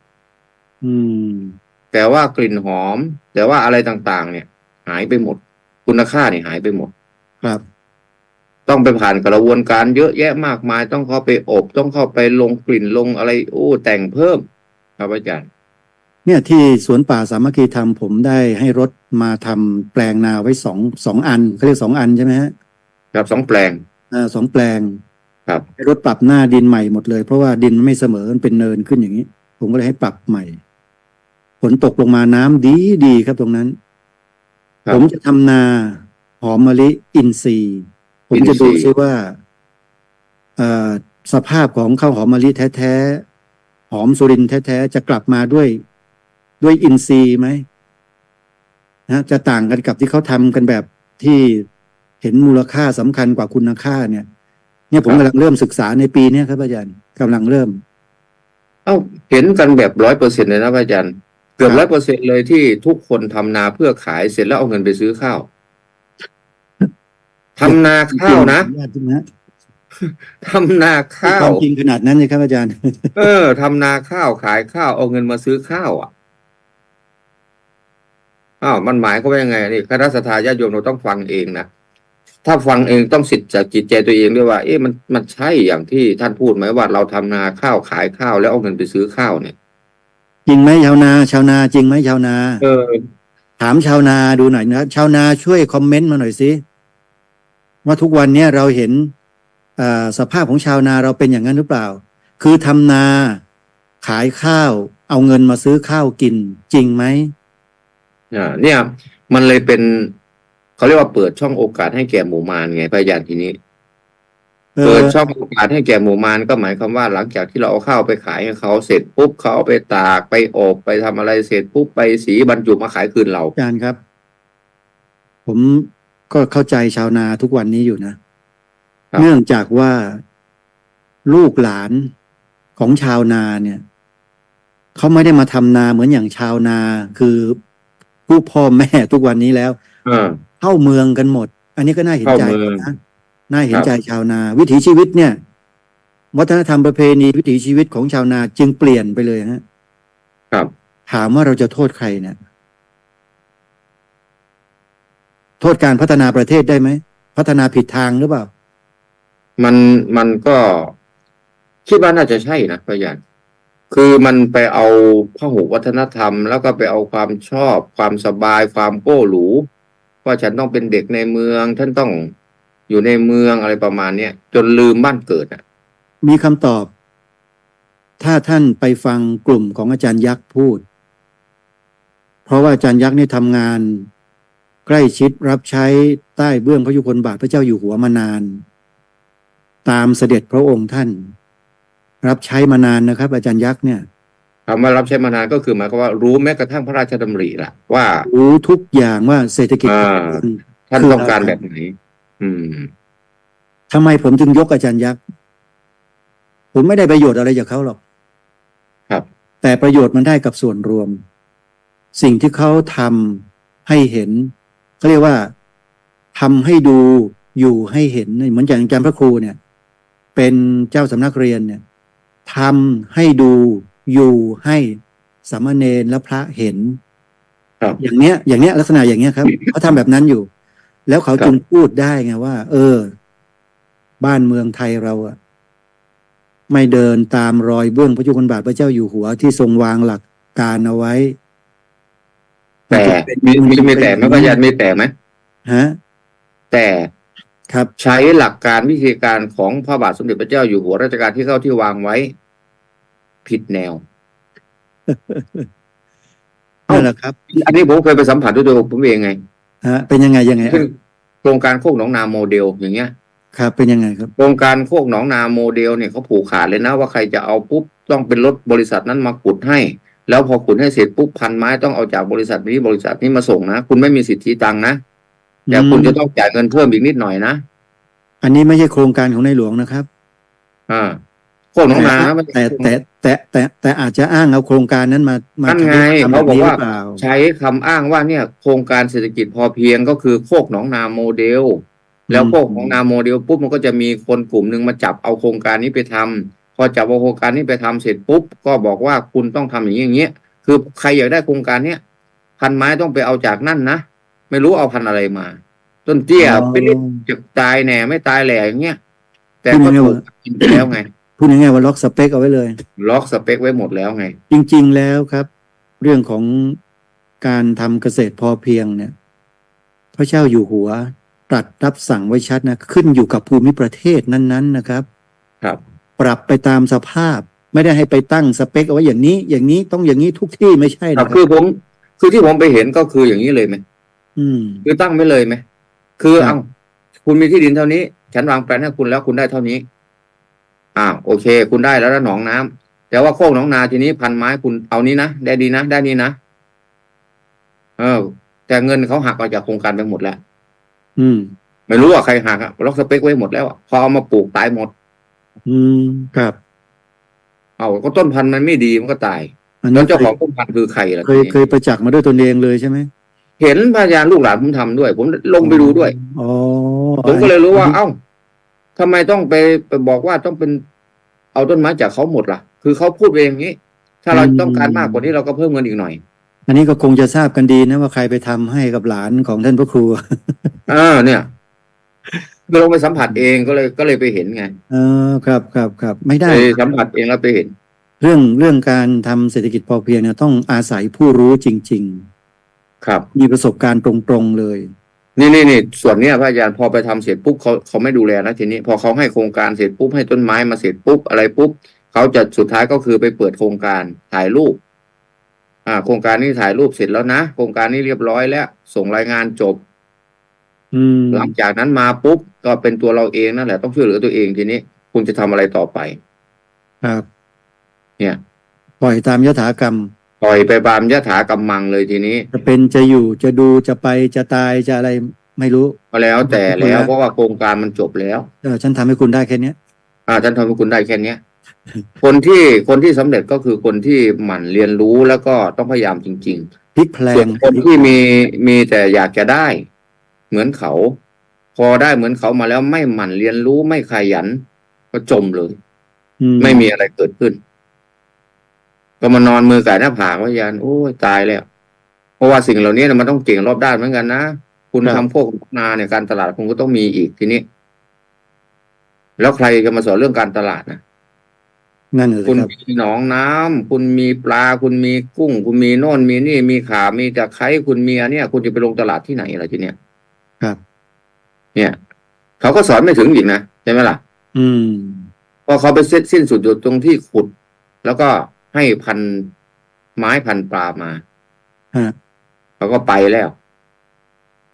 อืม ๆแต่ว่ากลิ่นหอม แต่ว่าอะไรต่างๆ เนี่ย หายไปหมด คุณค่าเนี่ยหายไปหมด ครับ ต้องไปผ่านกระบวนการเยอะแยะมากมาย ต้องเข้าไปอบต้องเข้าไปลงกลิ่นลงอะไรแต่งเพิ่มครับอาจารย์ เนี่ยที่สวนป่าสามัคคีธรรมผมได้ให้รถมาทำแปลงนาไว้สองอันเขาเรียก2 อันใช่ไหมฮะ ครับ2 แปลง 2 แปลง ครับ ให้รถปรับหน้าดินใหม่หมดเลยเพราะว่าดินมันไม่เสมอมันเป็นเนินขึ้นอย่างนี้ ผมก็เลยให้ปรับใหม่ฝนตกลงมาน้ำดีครับตรงนั้น ครับ ผมจะทำนาหอมมะลิอินทรีย์ ผมจะดูซิว่าสภาพของข้าวหอมมะลิแท้ๆหอมสุรินทร์แท้ๆจะกลับมาด้วยอินทรีย์ไหมนะจะต่างกันกับที่เขาทำกันแบบที่เห็นมูลค่าสำคัญกว่าคุณค่าเนี่ยผมกำลังเริ่มศึกษาในปีนี้ครับอาจารย์กำลังเริ่ม เห็นกันแบบ100%เลยนะอาจารย์เกือบ100%เลยที่ทุกคนทำนาเพื่อขายเสร็จแล้วเอาเงินไปซื้อข้าวทำนาข้าวนะ ญาตินะ ทำนาข้า คว วามจริงขนาดนั้นเลยครับอาจารย์ ทำนาข้าวขายข้าวเอาเงินมาซื้อข้าวอ่ะมันหมายเขามว่ายังไงนี่คณะสัตยาญาติโยมเราต้องฟังเองนะถ้าฟังเองต้องสิทธิ์จากจิตใจตัวเองด้วยว่ามันใช่อย่างที่ท่านพูดไหมว่าเราทำนาข้าวขายข้าวแล้วเอาเงินไปซื้อข้าวเนี่ย จริงไหมชาวนาจริงไหมชาวนา เออ ถามชาวนาดูหน่อยนะชาวนาช่วยคอมเมนต์มาหน่อยสิว่าทุกวันเนี้ยเราเห็นสภาพของชาวนาเราเป็นอย่างนั้นหรือเปล่า คือทำนาขายข้าวเอาเงินมาซื้อข้าวกินจริงไหม เนี่ยมันเลยเป็นเขาเรียกว่าเปิดช่องโอกาสให้แก่หมู่มารไงพระอาจารย์ทีนี้เปิดช่องโอกาสให้แก่หมู่มารก็หมายความว่าหลังจากที่เราเอาข้าวไปขายให้เขาเสร็จปุ๊บเขาเอาไปตากไปอบไปทำอะไรเสร็จปุ๊บไปสีบรรจุมาขายคืนเราอาจารย์ครับ ผมก็เข้าใจชาวนาทุกวันนี้อยู่นะเนื่องจากว่าลูกหลานของชาวนาเนี่ยเขาไม่ได้มาทำนาเหมือนอย่างชาวนาคือผู้พ่อแม่ทุกวันนี้แล้วเข้าเมืองกันหมด อันนี้ก็น่าเห็นใจนะน่าเห็นใจชาวนาวิถีชีวิตเนี่ยวัฒนธรรมประเพณีวิถีชีวิตของชาวนาจึงเปลี่ยนไปเลยฮะครับถามว่าเราจะโทษใครเนี่ยโทษการพัฒนาประเทศได้ไหมพัฒนาผิดทางหรือเปล่ามันก็คิดว่าน่าจะใช่นะพระอาจารย์คือมันไปเอาพหุวัฒนธรรมแล้วก็ไปเอาความชอบความสบายความโก้หรูว่าฉันต้องเป็นเด็กในเมืองฉันต้องอยู่ในเมืองอะไรประมาณเนี้ยจนลืมบ้านเกิดอ่ะมีคำตอบถ้าท่านไปฟังกลุ่มของอาจารย์ยักษ์พูดเพราะว่าอาจารย์ยักษ์นี่ทำงานใกล้ชิดรับใช้ใต้เบื้องพระยุคลบาทพระเจ้าอยู่หัวมานานตามเสด็จพระองค์ท่านรับใช้มานานนะครับอาจารย์ยักษ์เนี่ยคำว่ารับใช้มานานก็คือหมายความว่ารู้แม้กระทั่งพระราชดำริล่ะว่ารู้ทุกอย่างว่าเศรษฐกิจท่านต้องการแบบไหนทำไมผมจึงยกอาจารย์ยักษ์ผมไม่ได้ประโยชน์อะไรจากเขาหรอกครับแต่ประโยชน์มันได้กับส่วนรวมสิ่งที่เขาทำให้เห็นเขาเรียกว่าทำให้ดูอยู่ให้เห็นเหมือนอย่างอาจารย์พระครูเนี่ยเป็นเจ้าสำนักเรียนเนี่ยทำให้ดูอยู่ให้สามเณรและพระเห็นอย่างเนี้ยลักษณะอย่างเนี้ยครับเขาทำแบบนั้นอยู่แล้วเขาจึงพูดได้ไงว่าบ้านเมืองไทยเราอะไม่เดินตามรอยเบื้องพระยุคลบาทพระเจ้าอยู่หัวที่ทรงวางหลักการเอาไว้แต่มีแต่ไหมพระอาจารย์มีแต่ไหมแต่ครับใช้หลักการวิธีการของพระบาทสมเด็จพระเจ้าอยู่หัวรัชกาลที่9ที่วางไว้ผิดแนวนั่นแหละครับอันนี้ผมเคยไปสัมผัสด้วยตัวผมเองไงเป็นยังไงโครงการโคกหนองนาโมเดลอย่างเงี้ยครับเป็นยังไงครับโครงการโคกหนองนาโมเดลเนี่ยเขาผูกขาดเลยนะว่าใครจะเอาปุ๊บต้องเป็นรถบริษัทนั้นมาขุดให้แล้วพอขุดให้เสร็จปุ๊บพันไม้ต้องเอาจากบริษัทนี้มาส่งนะคุณไม่มีสิทธิตังค์นะแต่คุณจะต้องจ่ายเงินเพิ่มอีกนิดหน่อยนะอันนี้ไม่ใช่โครงการของในหลวงนะครับโคกหนองนาแต่อาจจะอ้างเอาโครงการนั้นมานั่นไงเขาบอกว่าใช้คำอ้างว่าเนี่ยโครงการเศรษฐกิจพอเพียงก็คือโคกหนองนาโมเดลแล้วโคกหนองนาโมเดลปุ๊บมันก็จะมีคนกลุ่มหนึ่งมาจับเอาโครงการนี้ไปทำพอจับเอาโครงการนี้ไปทำเสร็จปุ๊บก็บอกว่าคุณต้องทำอย่างเงี้ยคือใครอยากได้โครงการเนี้ยพันไม้ต้องไปเอาจากนั่นนะไม่รู้เอาพันอะไรมาต้นเตี้ยไปเรียกจะตายแหน่ไม่ตายแหล่อย่างเงี้ยแต่ก็ถูกกินไปแล้วไงพูดง่ายๆว่าล็อกสเปคเอาไว้เลยล็อกสเปคไว้หมดแล้วไงจริงๆแล้วครับ เรื่องของการทำเกษตรพอเพียงเนี่ยพระเจ้าอยู่หัวตรัสรับสั่งไว้ชัดนะขึ้นอยู่กับภูมิประเทศนั้นๆนะครับครับปรับไปตามสภาพไม่ได้ให้ไปตั้งสเปคเอาไว้อย่างนี้ต้องอย่างนี้ทุกที่ไม่ใช่นะครับคือที่ผมไปเห็นก็คืออย่างนี้เลยไหมคือตั้งไม่เลยไหมคือคุณมีที่ดินเท่านี้ฉันวางแผนให้คุณแล้วคุณได้เท่านี้โอเคคุณได้แล้วหนองน้ำแต่ว่าโคกหนองนาทีนี้พันไม้คุณเอานี้นะได้ดีนะได้นี้นะแต่เงินเขาหักออกจากโครงการไปหมดแล้วไม่รู้ว่าใครหักล็อกสเปคไว้หมดแล้วพอเอามาปลูกตายหมดครับก็ต้นพันธุ์มันไม่ดีมันก็ตายแล้วเจ้าของต้นพันธุ์คือใครล่ะเคยประจักษ์มาด้วยตนเองเลยใช่ไหมเห็นพยานลูกหลานผมทำด้วยผมลงไปดูด้วยผมก็เลยรู้ว่า ทำไมต้องไปบอกว่าต้องเป็นเอาต้นไม้จากเขาหมดล่ะคือเขาพูดไปอย่างนี้ ถ้าเราต้องการมากกว่านี้เราก็เพิ่มเงินอีกหน่อย อันนี้ก็คงจะทราบกันดีนะว่าใครไปทำให้กับหลานของท่านพระครู เนี่ยคือลงไปสัมผัสเองก็เลยไปเห็นไง ครับไม่ได้ ไปสัมผัสเองแล้วไปเห็น เรื่องการทำเศรษฐกิจพอเพียงเนี่ยต้องอาศัยผู้รู้จริง ครับ ๆ มีประสบการณ์ตรงๆเลย นี่ส่วนเนี้ยพระอาจารย์พอไปทำเสร็จปุ๊บเขาไม่ดูแลนะทีนี้พอเขาให้โครงการเสร็จปุ๊บให้ต้นไม้มาเสร็จปุ๊บอะไรปุ๊บเขาจะสุดท้ายก็คือไปเปิดโครงการถ่ายรูปโครงการนี้ถ่ายรูปเสร็จแล้วนะโครงการนี้เรียบร้อยแล้วส่งรายงานจบ หลังจากนั้นมาปุ๊บก็เป็นตัวเราเองนั่นแหละต้องช่วยเหลือตัวเองทีนี้คุณจะทำอะไรต่อไป ครับ เนี่ย ปล่อยตามยถากรรม ปล่อยไปบามยถากำมังเลยทีนี้ จะเป็นจะอยู่จะดูจะไปจะตายจะอะไรไม่รู้ ก็แล้วแต่แล้วเพราะว่าโครงการมันจบแล้ว ฉันทำให้คุณได้แค่เนี้ย ท่านทำให้คุณได้แค่เนี้ย คนที่สำเร็จก็คือคนที่หมั่นเรียนรู้แล้วก็ต้องพยายามจริง พลิกแพล ๆส่ว ง นคนที่มีแต่อยากจะได้ เหมือนเขา พอได้เหมือนเขามาแล้วไม่หมั่นเรียนรู้ไม่ขยันก็จมเลย ไม่มีอะไรเกิดขึ้น ก็มานอนมือไก่หน้าผากว่ายันโอ้ยตายแล้วเพราะว่าสิ่งเหล่านี้นะมันต้องเก่งรอบด้านเหมือนกันนะคุณทำโคกนาเนี่ยการตลาดคุณก็ต้องมีอีกทีนี้ แล้วใครจะมาสอนเรื่องการตลาดนะ นั่นเลย คุณ ครับ มีหนองน้ำคุณมีปลาคุณมีกุ้ง คุณมีโน่นมีนี่มีขามีตะไคร้คุณมีอันเนี้ยคุณจะไปลงตลาดที่ไหนล่ะทีเนี้ย ครับ เนี่ยเขาก็สอนไม่ถึงอีกนะใช่ไหมล่ะพอเขาไปสิ้นสุดอยู่ตรงที่ขุด แล้วก็ให้พันไม้พันปลามาเขาก็ไปแล้ว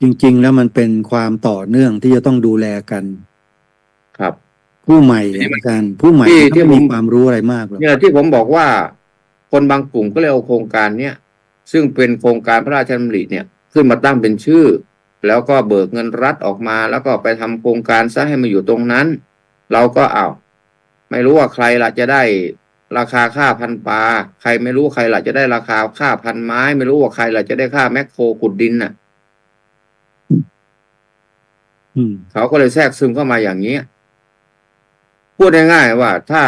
จริงๆแล้วมันเป็นความต่อเนื่องที่จะต้องดูแลกัน ครับ ผู้ใหม่เหมือนกันผู้ใหม่ที่มีความรู้อะไรมากหรอก เนี่ยที่ผมบอกว่าคนบางกลุ่มก็เลยเอาโครงการเนี้ยซึ่งเป็นโครงการพระราชดำริเนี่ยขึ้นมาตั้งเป็นชื่อ แล้วก็เบิกเงินรัฐออกมาแล้วก็ไปทำโครงการซะให้มาอยู่ตรงนั้น เราก็ไม่รู้ว่าใครล่ะจะได้ราคาค่าพันปลาใครไม่รู้ใครล่ะจะได้ราคาค่าพันไม้ไม่รู้ว่าใครล่ะจะได้ค่าแมคโครขุดดินน่ะเขาก็เลยแทรกซึมเข้ามาอย่างนี้พูดง่ายๆว่าถ้า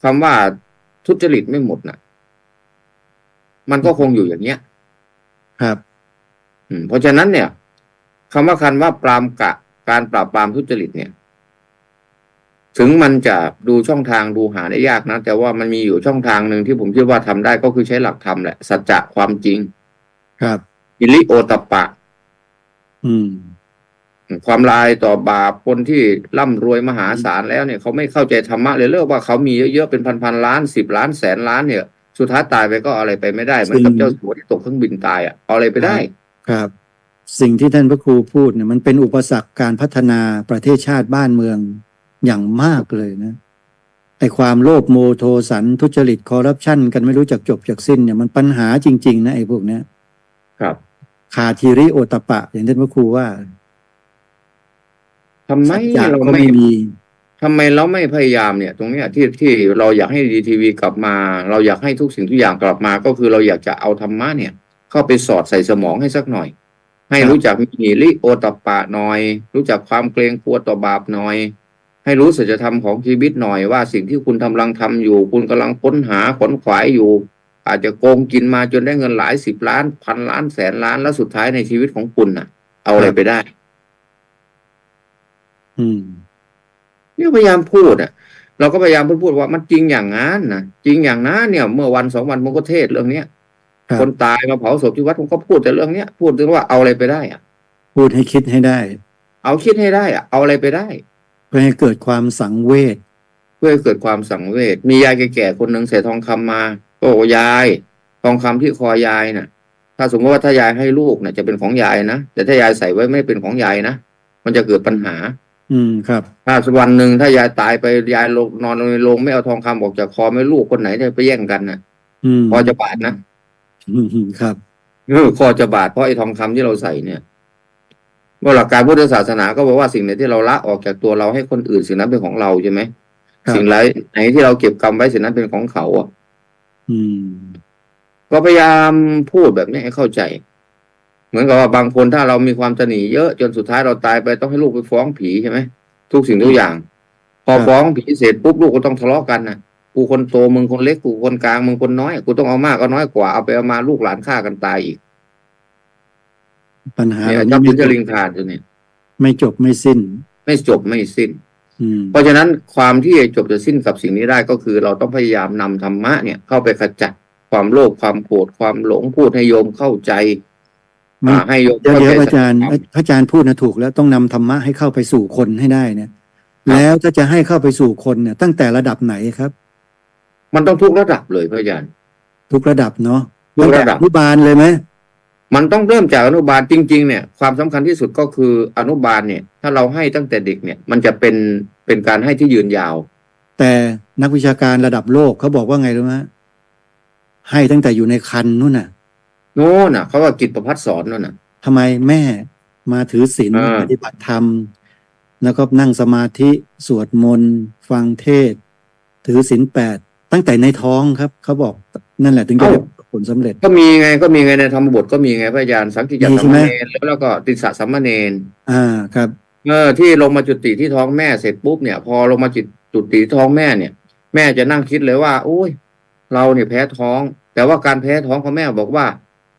คำว่าทุจริตไม่หมดน่ะมันก็คงอยู่อย่างเนี้ยครับเพราะฉะนั้นเนี่ยคำว่าการปราบปรามทุจริตเนี่ยถึงมันจะดูช่องทางดูหาได้ยากนะแต่ว่ามันมีอยู่ช่องทางหนึ่งที่ผมคิดว่าทำได้ก็คือใช้หลักธรรมแหละสัจจะความจริงครับอิริโอตปปะความลายต่อบาปคนที่ร่ำรวยมหาศาลแล้วเนี่ยเขาไม่เข้าใจธรรมะเลยเลิกว่าเขามีเยอะๆเป็นพันล้าน10 ล้านแสนล้านเนี่ยสุดท้ายตายไปก็อะไรไปไม่ได้เหมือนกับเจ้าสัวที่ตกเครื่องบินตายเอาอะไรไปได้ครับสิ่งที่ท่านพระครูพูดเนี่ยมันเป็นอุปสรรคการพัฒนาประเทศชาติบ้านเมืองอย่างมากเลยนะไอ้ความโลภโมโทสันทุจริตคอร์รัปชันกันไม่รู้จักจบจากสิ้นเนี่ยมันปัญหาจริงๆนะไอ้พวกเนี้ยครับขาทีริโอตปะอย่างท่านพระครูว่าทำไมเราไม่พยายามเนี่ยตรงเนี้ยที่เราอยากให้ดีทีวีกลับมาเราอยากให้ทุกสิ่งทุกอย่างกลับมาก็คือเราอยากจะเอาธรรมะเนี่ยเข้าไปสอดใส่สมองให้สักหน่อยให้รู้จักมีหิริโอตปะหน่อยรู้จักความเกรงกลัวต่อบาปหน่อยให้รู้สัจธรรมของชีวิตหน่อยว่าสิ่งที่คุณกำลังทำอยู่คุณกำลังค้นหาขวนขวายอยู่อาจจะโกงกินมาจนได้เงินหลาย10 ล้านพันล้านแสนล้านแล้วสุดท้ายในชีวิตของคุณน่ะเอาอะไรไปได้นี่พยายามพูดเราก็พยายามพูดว่ามันจริงอย่างนั้นนะจริงอย่างนั้นเนี่ยเมื่อวัน2 วันผมก็เทศเรื่องเนี้ยคนตายมาเผาศพที่วัดผมก็พูดแต่เรื่องเนี้ยพูดถึงว่าเอาอะไรไปได้พูดให้คิดให้ได้เอาคิดให้ได้เอาอะไรไปได้เพื่อให้เกิดความสังเวชมียายแก่ๆคนหนึ่งใส่ทองคำมาโอ้ยายทองคำที่คอยายน่ะถ้าสมมติว่าถ้ายายให้ลูกน่ะจะเป็นของยายนะแต่ถ้ายายใส่ไว้ไม่เป็นของยายนะมันจะเกิดปัญหาครับถ้าวันหนึ่งถ้ายายตายไปยายนอนในโรงไม่เอาทองคำออกจากคอไม่ลูกคนไหนจะไปแย่งกันน่ะคอจะบาดนะครับคอจะบาดเพราะไอ้ทองคำที่เราใส่เนี่ยว่าหลักการพุทธศาสนาก็บอกว่าสิ่งไหนที่เราละออกจากตัวเราให้คนอื่นสิ่งนั้นเป็นของเราใช่ไหมสิ่งไหนที่เราเก็บกรรมไว้สิ่งนั้นเป็นของเขาก็พยายามพูดแบบนี้ให้เข้าใจเหมือนกับว่าบางคนถ้าเรามีความตนีเยอะจนสุดท้ายเราตายไปต้องให้ลูกไปฟ้องผีใช่ไหม ทุกสิ่งทุกอย่าง พอ ครับ ฟ้องผีเสร็จปุ๊บลูกก็ต้องทะเลาะกันนะกูคนโตมึงคนเล็กกูคนกลางมึงคนน้อยกูต้องเอามากก็น้อยกว่าเอาไปเอามาลูกหลานฆ่ากันตายอีก ปัญหา เนี่ย เหล่า จั นี้ บ ไม่ ถึง จ จะ บ ลิงขาดอยู่เนี่ย ไม่จบไม่สิ้น ไม่จบไม่สิ้น อืม เพราะฉะนั้นความที่จะจบจะสิ้นกับสิ่งนี้ได้ก็คือเราต้องพยายามนำธรรมะเนี่ยเข้าไปขจัดความโลภความโกรธความหลงพูดให้โยมเข้าใจ มัน ให้โยม เดี๋ยว เข้า เดี๋ยว ใจ อาจารย์ สัจธรรม พระอาจารย์พูดนะถูกแล้วต้องนำธรรมะให้เข้าไปสู่คนให้ได้เนี่ย ครับ แล้วถ้าจะให้เข้าไปสู่คนเนี่ย ตั้งแต่ระดับไหนครับ มันต้องทุกระดับเลยพระอาจารย์ ทุกระดับเนาะ ทุกระดับ ตั้งแต่อนุบาลเลยไหม มันต้องเริ่มจากอนุบาลจริงๆเนี่ยความสำคัญที่สุดก็คืออนุบาลเนี่ย ถ้าเราให้ตั้งแต่เด็กเนี่ย มันจะเป็นการให้ที่ยืนยาว แต่นักวิชาการระดับโลกเขาบอกว่าไงรู้ไหมให้ตั้งแต่อยู่ในครรภ์นู่นน่ะ โน่นน่ะเขาว่ากิจประพัฒสอนนั่นน่ะ ทำไมแม่มาถือศีล อ่า ปฏิบัติธรรม แล้วก็นั่งสมาธิสวดมนต์ฟังเทศน์ถือศีล8ตั้งแต่ในท้องครับเขาบอกนั่นแหละถึงจะได้ผลสำเร็จ ก็มีไงในธรรมบทก็มีไงพระอาจารย์สังกิจจ มี สั ใช่ ม ไห ม ม เนรแล้วก็ติสสสัมมเนร ครับ ที่ลงมาจุติที่ท้องแม่เสร็จปุ๊บเนี่ยพอลงมาจุติที่ท้องแม่เนี่ย แม่จะนั่งคิดเลยว่าโอ้ยเราเนี่ยแพ้ท้อง แต่ว่าการแพ้ท้องของแม่บอกว่า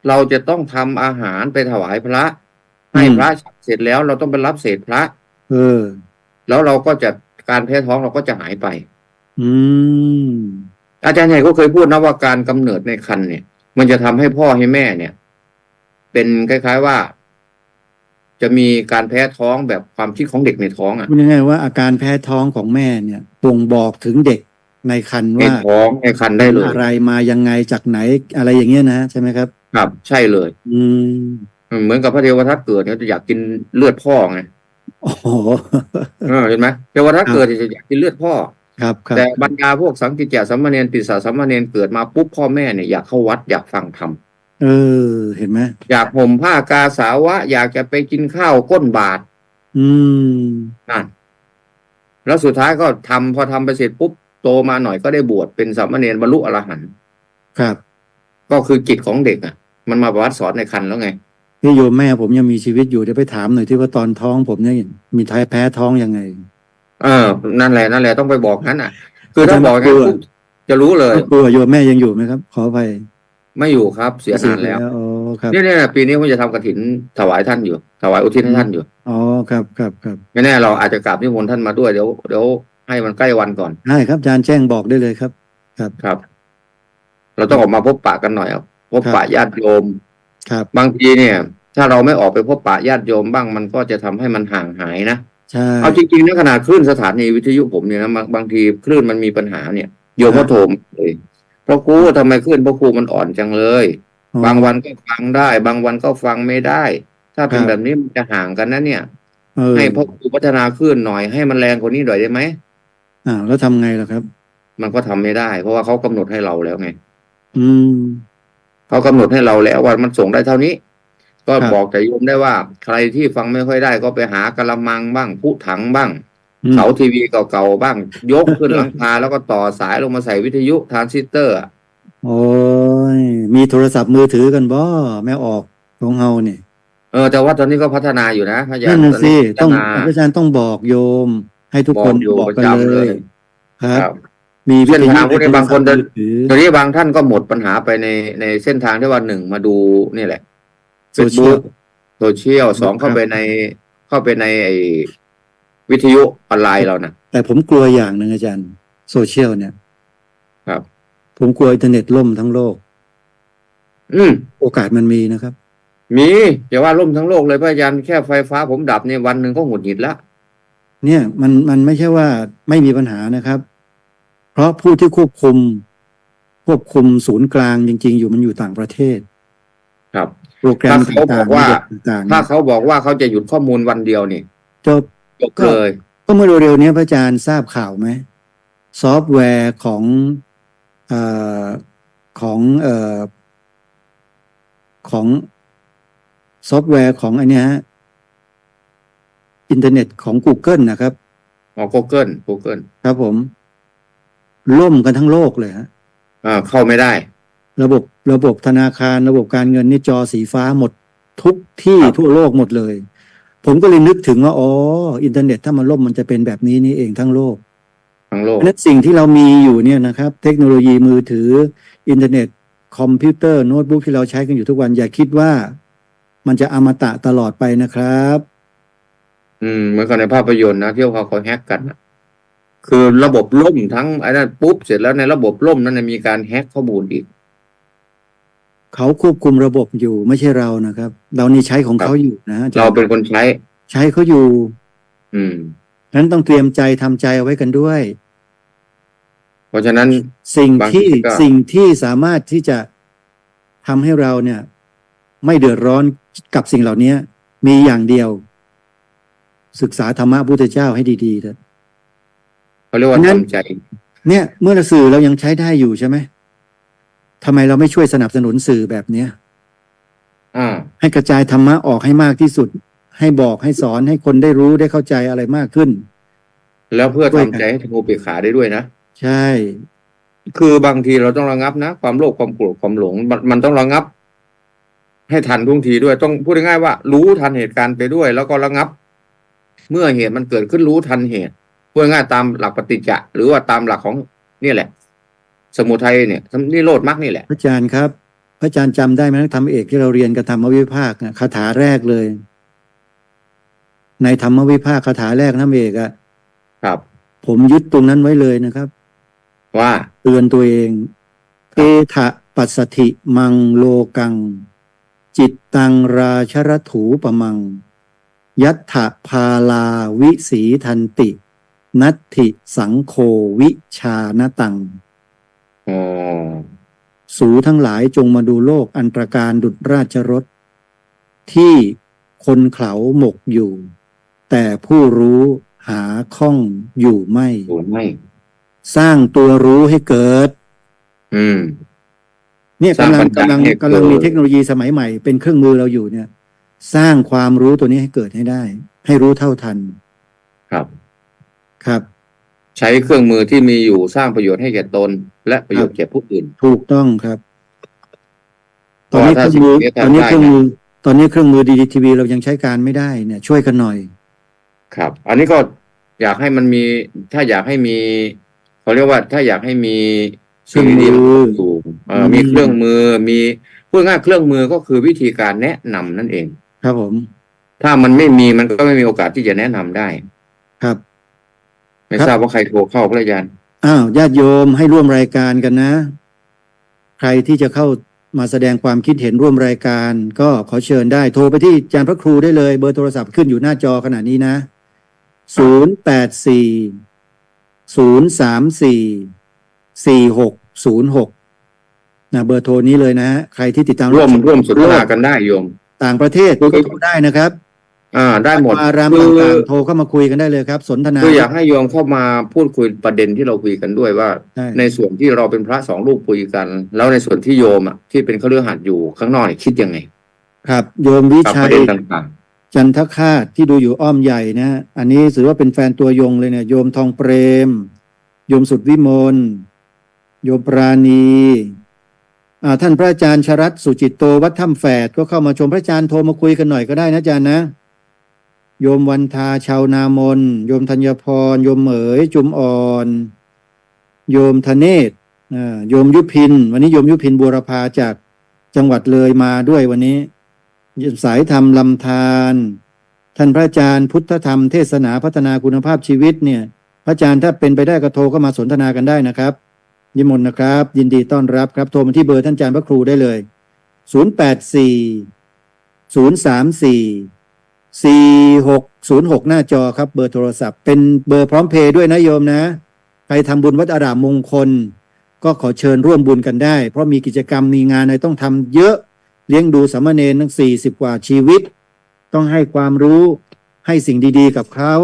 เราจะต้องทำอาหารไปถวายพระ ให้ อืม พระฉันเสร็จแล้วเราต้องไปรับเศษพระ เออ แล้วเราก็จะการแพ้ท้องเราก็จะหายไป อืม อาจารย์ใหญ่ก็เคยพูดนะว่าการกำเนิดในครรภ์เนี่ย มันจะทำให้พ่อให้แม่เนี่ย เป็นคล้ายๆว่า จะมีการแพ้ท้องแบบความคิดของเด็กในท้องอ่ะ พูดง่ายๆว่าอาการแพ้ท้องของแม่เนี่ยบ่งบอกถึงเด็กในครรภ์ ใน ว่า ท้องในครรภ์ได้เลย อะไรมายังไงจากไหนอะไรอย่างเงี้ยนะใช่ไหมครับ ครับ ใช่เลย อืม เหมือนกับพระเทวทัตเกิดเนี่ยจะอยากกินเลือดพ่อไง โอ้โห เห็นไหมเทวทัตเกิดจะอยากกินเลือดพ่อ ครับครับ แต่บรรดาพวกสังกิจจสัมมเนรติสสสัมมเนรเกิดมาปุ๊บพ่อแม่เนี่ยอยากเข้าวัดอยากฟังธรรม เออ เห็นไหม อยากห่มผ้ากาสาวะ อยากจะไปกินข้าวก้นบาท อืม นั่นแล้วสุดท้ายก็พอทำไปเสร็จปุ๊บโตมาหน่อยก็ได้บวชเป็นสามเณรบรรลุอรหันต์ ครับ ก็คือกิจของเด็กอ่ะ มันมาประวัติสอนในครรภ์แล้วไง ที่โยมแม่ผมยังมีชีวิตอยู่เดี๋ยวไปถามหน่อยที่ว่าตอนท้องผมเนี่ยมีท้ายแพ้ท้องยังไง นั่นแหละต้องไปบอกนั้นอ่ะ คือถ้าบอกงั้นปุ๊บจะรู้เลย ครอบครัวโยมแม่ยังอยู่ไหมครับ ขอไป ไม่อยู่ครับ เสียนานแล้ว อ๋อครับ เนี่ยปีนี้ผมจะทำกฐินถวายท่านอยู่ ถวายอุทิศให้ท่านอยู่ อ๋อครับครับครับ ไม่แน่เราอาจจะกราบนิมนต์ท่านมาด้วยเดี๋ยวให้มันใกล้วันก่อน ได้ครับอาจารย์แจ้งบอกได้เลยครับ ครับ ครับ เราต้องออกมาพบปะกันหน่อยครับพบปะญาติโยม ครับ บางทีเนี่ย ถ้าเราไม่ออกไปพบปะญาติโยมบ้างมันก็จะทำให้มันห่างหายนะ ใช่ เอาจริงๆนะขนาดคลื่นสถานีวิทยุผมเนี่ยนะบางทีคลื่นมันมีปัญหาเนี่ยโยมก็โทรมาเลยเพราะครูทำไมคลื่นพระครูมันอ่อนจังเลย อ๋อบ างวันก็ฟังได้ บางวันก็ฟังไม่ได้ ถ้าเป็น ครับ แบบนี้มันจะห่างกันนะเนี่ย เออ ให้พระครูพัฒนาคลื่นหน่อยให้มันแรงกว่านี้หน่อยได้ไหม แล้วทำไงล่ะครับ มันก็ทำไม่ได้ เพราะว่าเขากำหนดให้เราแล้วไง อืม เขากำหนดให้เราแล้วว่ามันส่งได้เท่านี้ ก็ ครับ บอกแต่โยมได้ว่า ใครที่ฟังไม่ค่อยได้ก็ไปหากระมังบ้างผู้ถังบ้าง อืม เสาทีวีเก่าๆบ้าง ยกขึ้นหลังคาแล้วก็ต่อสายลงมาใส่วิทยุทรานซิสเตอร์อะ โอ้ยมีโทรศัพท์มือถือกันบ่แม่ออกของเฮาเนี่ย แต่ว่าตอนนี้ก็พัฒนาอยู่นะพระอาจาร นั่น ย์ น่ะ ตอน สิ นี้พัฒ ต้อง นา อาจารย์ต้องบอกโยม ให้ทุกคน อยู่ บอก ประ กัน จำ เล เลย ย ครับ ครับ มีวิท เส้น ยุ ทางพวกนี้บางคนเดิน ถือ ตอนนี้บางท่านก็หมดปัญหาไปในเส้นทางที่ว่าหนึ่งมาดูนี่แหละ โซเชียล โซเชียลสอง ครับ เข้าไปในไอ้วิทยุออนไลน์เรานะ แต่ผมกลัวอย่างหนึ่งอาจารย์โซเชียลเนี่ย ครับ ผมกลัวอินเทอร์เน็ตล่มทั้งโลก อืม โอกาสมันมีนะครับ มีอย่าว่าล่มทั้งโลกเลยพระอาจารย์แค่ไฟฟ้าผมดับเนี่ยวันหนึ่งก็หงุดหงิดละ เนี่ยมันไม่ใช่ว่าไม่มีปัญหานะครับ เพราะผู้ที่ควบคุมศูนย์กลางจริง ๆ อยู่มันอยู่ต่างประเทศ ครับ โปรแกรม ถ้าเขาบ ต่า อง กว่า ๆระบบต่างๆ ถ้าเขาบอกว่าเขาจะหยุดข้อมูลวันเดียวนี่ จบ จบเลย ก็เมื่อเร็วๆนี้พระอาจารย์ทราบข่าวไหมซอฟต์แวร์ของเอ่อของเอ่อของซอฟต์แวร์ของอันเนี้ยฮะอินเทอร์เน็ตของ Google นะครับ Google ครับผมล่มกันทั้งโลกเลยฮะ เข้าไม่ได้ ระบบธนาคารระบบการเงินนี่จอสีฟ้าหมดทุกที่ ครับ ทั่วโลกหมดเลย เพ ผมก็เลยนึกถึงว่าอ๋ออินเทอร์เน็ตถ้ามันล่มมันจะเป็นแบบนี้นี่เองทั้งโลก ทั้งโลก เพราะฉะนั้นสิ่งที่เรามีอยู่เนี่ยนะครับ เทคโนโลยีมือถืออินเทอร์เน็ตคอมพิวเตอร์โน้ตบุ๊กที่เราใช้กันอยู่ทุกวันอย่าคิดว่ามันจะอมตะตลอดไปนะครับ เหมือนกับในภาพยนตร์นะที่เขาแฮกกันนะคือระบบล่มทั้งไอ้นั่นปุ๊บเสร็จแล้วในระบบล่มนั้นนะมีการแฮกข้อมูลอีก เขาควบคุมระบบอยู่ไม่ใช่เรานะครับ เรานี่ใช้ของเขาอยู่นะอาจารย์ เราเป็นคนใช้ ใช้เขาอยู่ อืม นั้นต้องเตรียมใจทำใจเอาไว้กันด้วย เพราะฉะนั้น สิ่ง บาง ที่ ทีก็ สิ่งที่สามารถที่จะทำให้เราเนี่ย ไม่เดือดร้อนกับสิ่งเหล่านี้มีอย่างเดียว ศึกษาธรรมะพุทธเจ้าให้ดีๆเถอะ เขาเรียกว่า งั้น ทำใจ เนี่ยเมื่อสื่อเรายังใช้ได้อยู่ใช่ไหมทำไมเราไม่ช่วยสนับสนุนสื่อแบบเนี้ย อ่า ให้กระจายธรรมะออกให้มากที่สุด ให้บอกให้สอนให้คนได้รู้ได้เข้าใจอะไรมากขึ้น แล้วเพื่อ ช่วย ทำ กัน ใจให้สงบเปียกขาได้ด้วยนะ ใช่ คือบางทีเราต้องระงับนะความโลภความโกรธความหลงมันต้องระงับ ให้ทันท่วงทีด้วยต้องพูดง่ายๆว่า รู้ทันเหตุการณ์ไปด้วย แล้วก็ระงับ เมื่อเหตุมันเกิดขึ้นรู้ทันเหตุพูดง่ายๆตามหลักปฏิจจะหรือว่าตามหลักของนี่แหละ สมุทัยเนี่ยนิโรธมรรคนี่แหละ พระอาจารย์ครับพระอาจารย์จำได้ไหมธรรมเอกที่เราเรียนกับธรรมวิภาคคาถาแรกเลย ในธรรมวิภาคคาถาแรกธรรมเอกอะ ครับ ผมยึดตรงนั้นไว้เลยนะครับ ว่า เตือนตัวเองเอทะปัสสธิมังโลกัง จิตตังราชรถูปมัง ยัตถะพาลาวิสีทันติ นัตถิสังโฆวิชานตัง อ๋อ สูทั้งหลายจงมาดูโลกอันตรการดุจราชรถ ที่คนเขาหมกอยู่ แต่ผู้รู้หาข้องอยู่ไม่ ถูกไหม สร้างตัวรู้ให้เกิด อืม เนี่ย สร้าง กำลัง ปัญญาให้เกิด กำลังมีเทคโนโลยีสมัยใหม่เป็นเครื่องมือเราอยู่เนี่ย สร้างความรู้ตัวนี้ให้เกิดให้ได้ ให้รู้เท่าทัน ครับ ครับ ใช้เครื่องมือที่มีอยู่สร้างประโยชน์ให้แก่ตน และประโยชน์แก่ผู้อื่น ถูกต้องครับ ตอนนี้ เพ เค ราะ รื่องมือ ถ้าสิ่งนี้ ตอนนี้ ทำได้ เครื่องมือตอนนี้เครื่องมือดีดีทีวีเรายังใช้การไม่ได้เนี่ย ช่วยกันหน่อย ครับ อันนี้ก็อยากให้มันมี ถ้าอยากให้มีเขาเรียกว่า ถ้าอยากให้มีสิ่งดีๆมันถูกมีเครื่องมือมีพูดง่ายเครื่องมือก็คือวิธีการแนะนำนั่นเอง ครับผม ถ้ามันไม่มีมันก็ไม่มีโอกาสที่จะแนะนำได้ ครับ ไม่ทราบว่าใครโทรเข้าพระอาจารย์ อ้าวญาติโยมให้ร่วมรายการกันนะ ใครที่จะเข้ามาแสดงความคิดเห็นร่วมรายการ ก็ขอเชิญได้โทรไปที่อาจารย์พระครูได้เลย เบอร์โทรศัพท์ขึ้นอยู่หน้าจอขณะนี้นะ084 034 4606นะเบอร์โทรนี้เลยนะใครที่ติดตาม ร่วมสนทนากันได้โยม ต่างประเทศก็โทรได้นะครับ ได้หมด อาราม คือ ต่างๆโทรเข้ามาคุยกันได้เลยครับ สนทนา คืออยากให้โยมเข้ามาพูดคุยประเด็นที่เราคุยกันด้วยว่า ใช่ ในส่วนที่เราเป็นพระสองรูปคุยกัน แล้วในส่วนที่โยมที่เป็นคฤหัสถ์อยู่ข้างนอกเนี่ยคิดยังไง ครับ โยมวิ กับ ชั ประ ย เด็นต่าง จันทคาตที่ดูอยู่อ้อมใหญ่นะ อันนี้ถือว่าเป็นแฟนตัวยงเลยเนี่ยโยมทองเปรม โยมสุดวิมลโยมปราณีท่านพระอาจารย์ชรัตน์สุจิตโตวัดถ้ำแฝดก็เข้ามาชมพระอาจารย์โทรมาคุยกันหน่อยก็ได้นะอาจารย์นะโยมวันทาชาวนามนโยมธัญพรโยมเหมยจุมอ่อนโยมธเนศโยมยุพินวันนี้โยมยุพินบัวรพาจากจังหวัดเลยมาด้วยวันนี้สายธรรมลำธารท่านพระอาจารย์พุทธธรรมเทศนาพัฒนาคุณภาพชีวิตเนี่ยพระอาจารย์ถ้าเป็นไปได้ก็โทรเข้ามาสนทนากันได้นะครับยิมนนะครับยินดีต้อนรับครับโทรมาที่เบอร์ท่านอาจารย์พระครูได้เลย084 034 4606หน้าจอครับเบอร์โทรศัพท์เป็นเบอร์พร้อมเพย์ด้วยนะโยมนะใครทำบุญวัดอารามมงคลก็ขอเชิญร่วมบุญกันได้เพราะมีกิจกรรมมีงานอะไรต้องทำเยอะเลี้ยงดูสามเณรทั้ง40 กว่าชีวิตต้องให้ความรู้ให้สิ่งดีๆกับเขา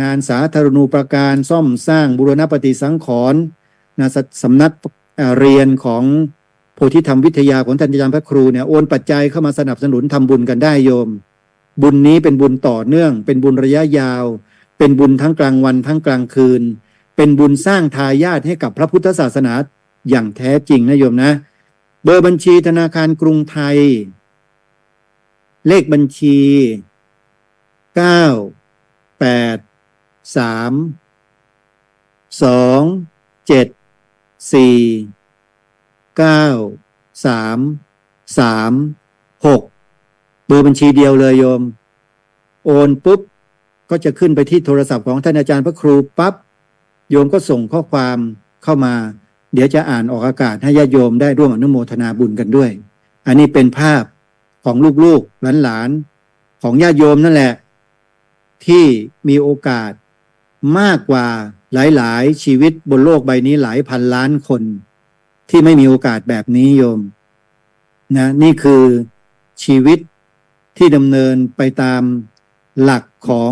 งานสาธารณูปการซ่อมสร้างบูรณปฏิสังขรณ์สำนักเรียนของโพธิธรรมวิทยาของท่านอาจารย์พระครูเนี่ยโอนปัจจัยเข้ามาสนับสนุนทำบุญกันได้โยมบุญนี้เป็นบุญต่อเนื่องเป็นบุญระยะยาวเป็นบุญทั้งกลางวันทั้งกลางคืนเป็นบุญสร้างทายาทให้กับพระพุทธศาสนาอย่างแท้จริงนะโยมนะเบอร์บัญชีธนาคารกรุงไทยเลขบัญชี 9 8 3 2 7 4 9 3 3 6เบอร์บัญชีเดียวเลยโยมโอนปุ๊บก็จะขึ้นไปที่โทรศัพท์ของท่านอาจารย์พระครูปั๊บโยมก็ส่งข้อความเข้ามาเดี๋ยวจะอ่านออกอากาศให้ญาติโยมได้ร่วมอนุโมทนาบุญกันด้วยอันนี้เป็นภาพของลูกๆหลานๆของญาติโยมนั่นแหละที่มีโอกาสมากกว่าหลายๆชีวิตบนโลกใบนี้หลายพันล้านคนที่ไม่มีโอกาสแบบนี้โยมนะนี่คือชีวิตที่ดำเนินไปตามหลักของ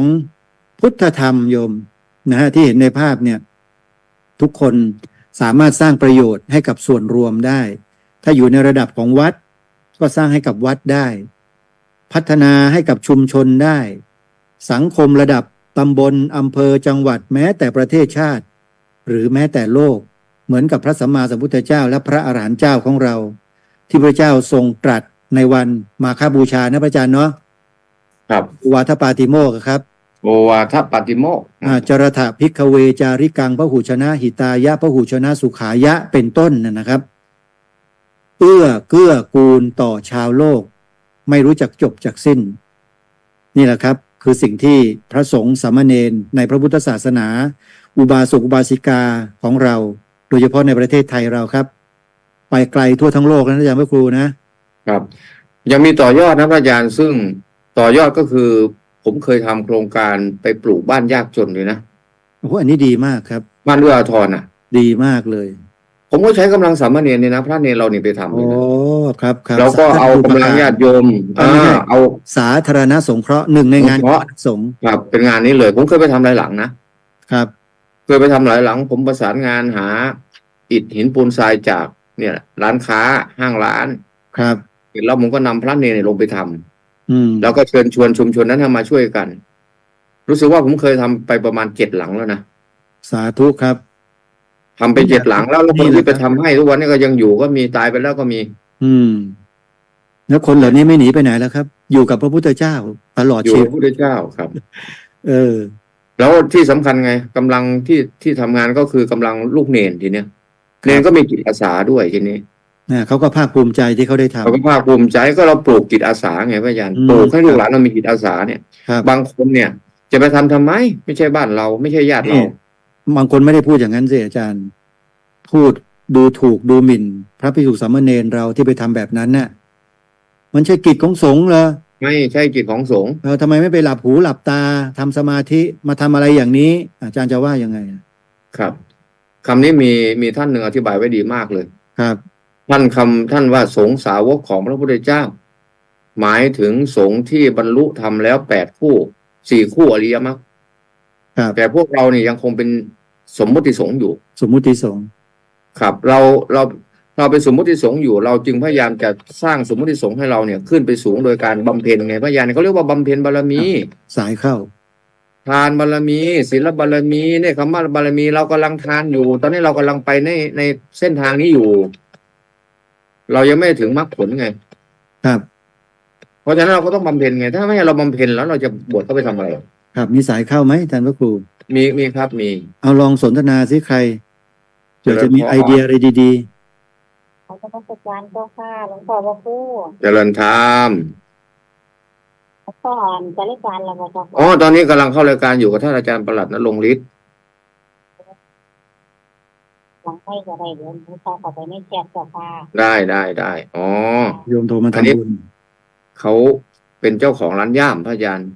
พุทธธรรมโยมนะฮะที่เห็นในภาพเนี่ยทุกคนสามารถสร้างประโยชน์ให้กับส่วนรวมได้ถ้าอยู่ในระดับของวัดก็สร้างให้กับวัดได้พัฒนาให้กับชุมชนได้สังคมระดับตำบลอำเภอจังหวัดแม้แต่ประเทศชาติหรือแม้แต่โลกเหมือนกับพระสัมมาสัมพุทธเจ้าและพระอรหันต์เจ้าของเราที่พระเจ้าทรงตรัสในวันมาฆบูชานะพระอาจารย์เนาะครับวาทปาติโมกข์ครับ โอวาทปาติโมกข์จรถะภิกขเวจาริกังพหุชนะหิตายะพหุชนะสุขายะเป็นต้นนะครับเกื้อกูลต่อชาวโลกไม่รู้จักจบจักสิ้นนี่แหละครับคือสิ่งที่พระสงฆ์สามเณรในพระพุทธศาสนาอุบาสกอุบาสิกาของเราโดยเฉพาะในประเทศไทยเราครับไปไกลทั่วทั้งโลกแล้วนะอาจารย์พระครูนะครับยังมีต่อยอดนะพระอาจารย์ซึ่งต่อยอดก็คือผมเคยทำโครงการไปปลูกบ้านยากจนเลยนะโอ้โหอันนี้ดีมากครับบ้านเอื้ออาทรดีมากเลยผมก็ใช้กำลังสามเณรเนี่ยนะพระเนรเราเนี่ยไปทำเลยนะครับเราก็เอากำลังญาติโยมเอาสาธารณสงเคราะห์หนึ่งในงานสงฆ์ครับเป็นงานนี้เลยผมเคยไปทำหลายหลังนะครับเคยไปทำหลายหลังผมประสานงานหาอิฐหินปูนทรายจากเนี่ยร้านค้าห้างร้านครับแล้วผมก็นำพระเนรลงไปทำแล้วก็เชิญชวนชุมชนนั้นมาช่วยกันรู้สึกว่าผมเคยทำไปประมาณ7 หลังแล้วนะสาธุครับทำไป7 หลังแล้วคนที่ไปทำให้ทุกวันนี้ก็ยังอยู่ก็มีตายไปแล้วก็มีแล้วคนเหล่านี้ไม่หนีไปไหนแล้วครับอยู่กับพระพุทธเจ้าตลอดชีวิตอยู่พระพุทธเจ้าครับ แล้วที่สำคัญไงกำลังที่ทำงานก็คือกำลังลูกเนรทีเนี้ยเนรก็มีจิตอาสาด้วยทีนี้เขาก็ภาคภูมิใจที่เขาได้ทำเขาก็ภาคภูมิใจก็เราปลูกจิตอาสาไงพระอาจารย์ปลูกให้ลูกหลานเรามีจิตอาสาเนี่ยบางคนเนี่ยจะไปทำไมไม่ใช่บ้านเราไม่ใช่ญาติเราบางคนไม่ได้พูดอย่างนั้นสิอาจารย์พูดดูถูกดูหมิ่นพระภิกษุสามเณรเราที่ไปทำแบบนั้นน่ะมันใช่กิจของสงฆ์เหรอไม่ใช่กิจของสงฆ์ทำไมไม่ไปหลับหูหลับตาทำสมาธิมาทำอะไรอย่างนี้อาจารย์จะว่ายังไงครับคำนี้มีท่านหนึ่งอธิบายไว้ดีมากเลยครับท่านว่าสงฆ์สาวกของพระพุทธเจ้าหมายถึงสงฆ์ที่บรรลุธรรมแล้ว8 คู่ 4 คู่อริยมรรคแต่พวกเราเนี่ยยังคงเป็นสมมุติสงฆ์อยู่สมมุติสงฆ์ครับเราเป็นสมมุติสงฆ์อยู่เราจึงพยายามจะสร้างสมมุติสงฆ์ให้เราเนี่ยขึ้นไปสูงโดยการบำเพ็ญไงพระญาณเขาเรียกว่าบำเพ็ญบารมีสายเข้าทานบารมีศีลบารมีเนี่ยคำว่าบารมีเรากำลังทานอยู่ตอนนี้เรากำลังไปในเส้นทางนี้อยู่เรายังไม่ถึงมรรคผลไงครับเพราะฉะนั้นเราก็ต้องบำเพ็ญไงถ้าไม่เราบำเพ็ญแล้วเราจะบวชเข้าไปทำอะไรครับมีสายเข้าไหมท่านพระครูมีครับมีเอาลองสนทนาสิใครเดี๋ยวจะมีไอเดียอะไรดีๆเขาจะมาจัดการเจ้าค่ะหลวงพ่อพระครูเจริญธรรมก่อนจะรายการเราจะตอนนี้กำลังเข้ารายการอยู่กับท่านอาจารย์ประหลัดณรงค์ฤทธิ์หลังให้จะได้เดี๋ยวผมเข้าไปในแชทเจ้าค่ะได้โยมโทรมาทำบุญเขาเป็นเจ้าของร้านย่ามพระอาจารย์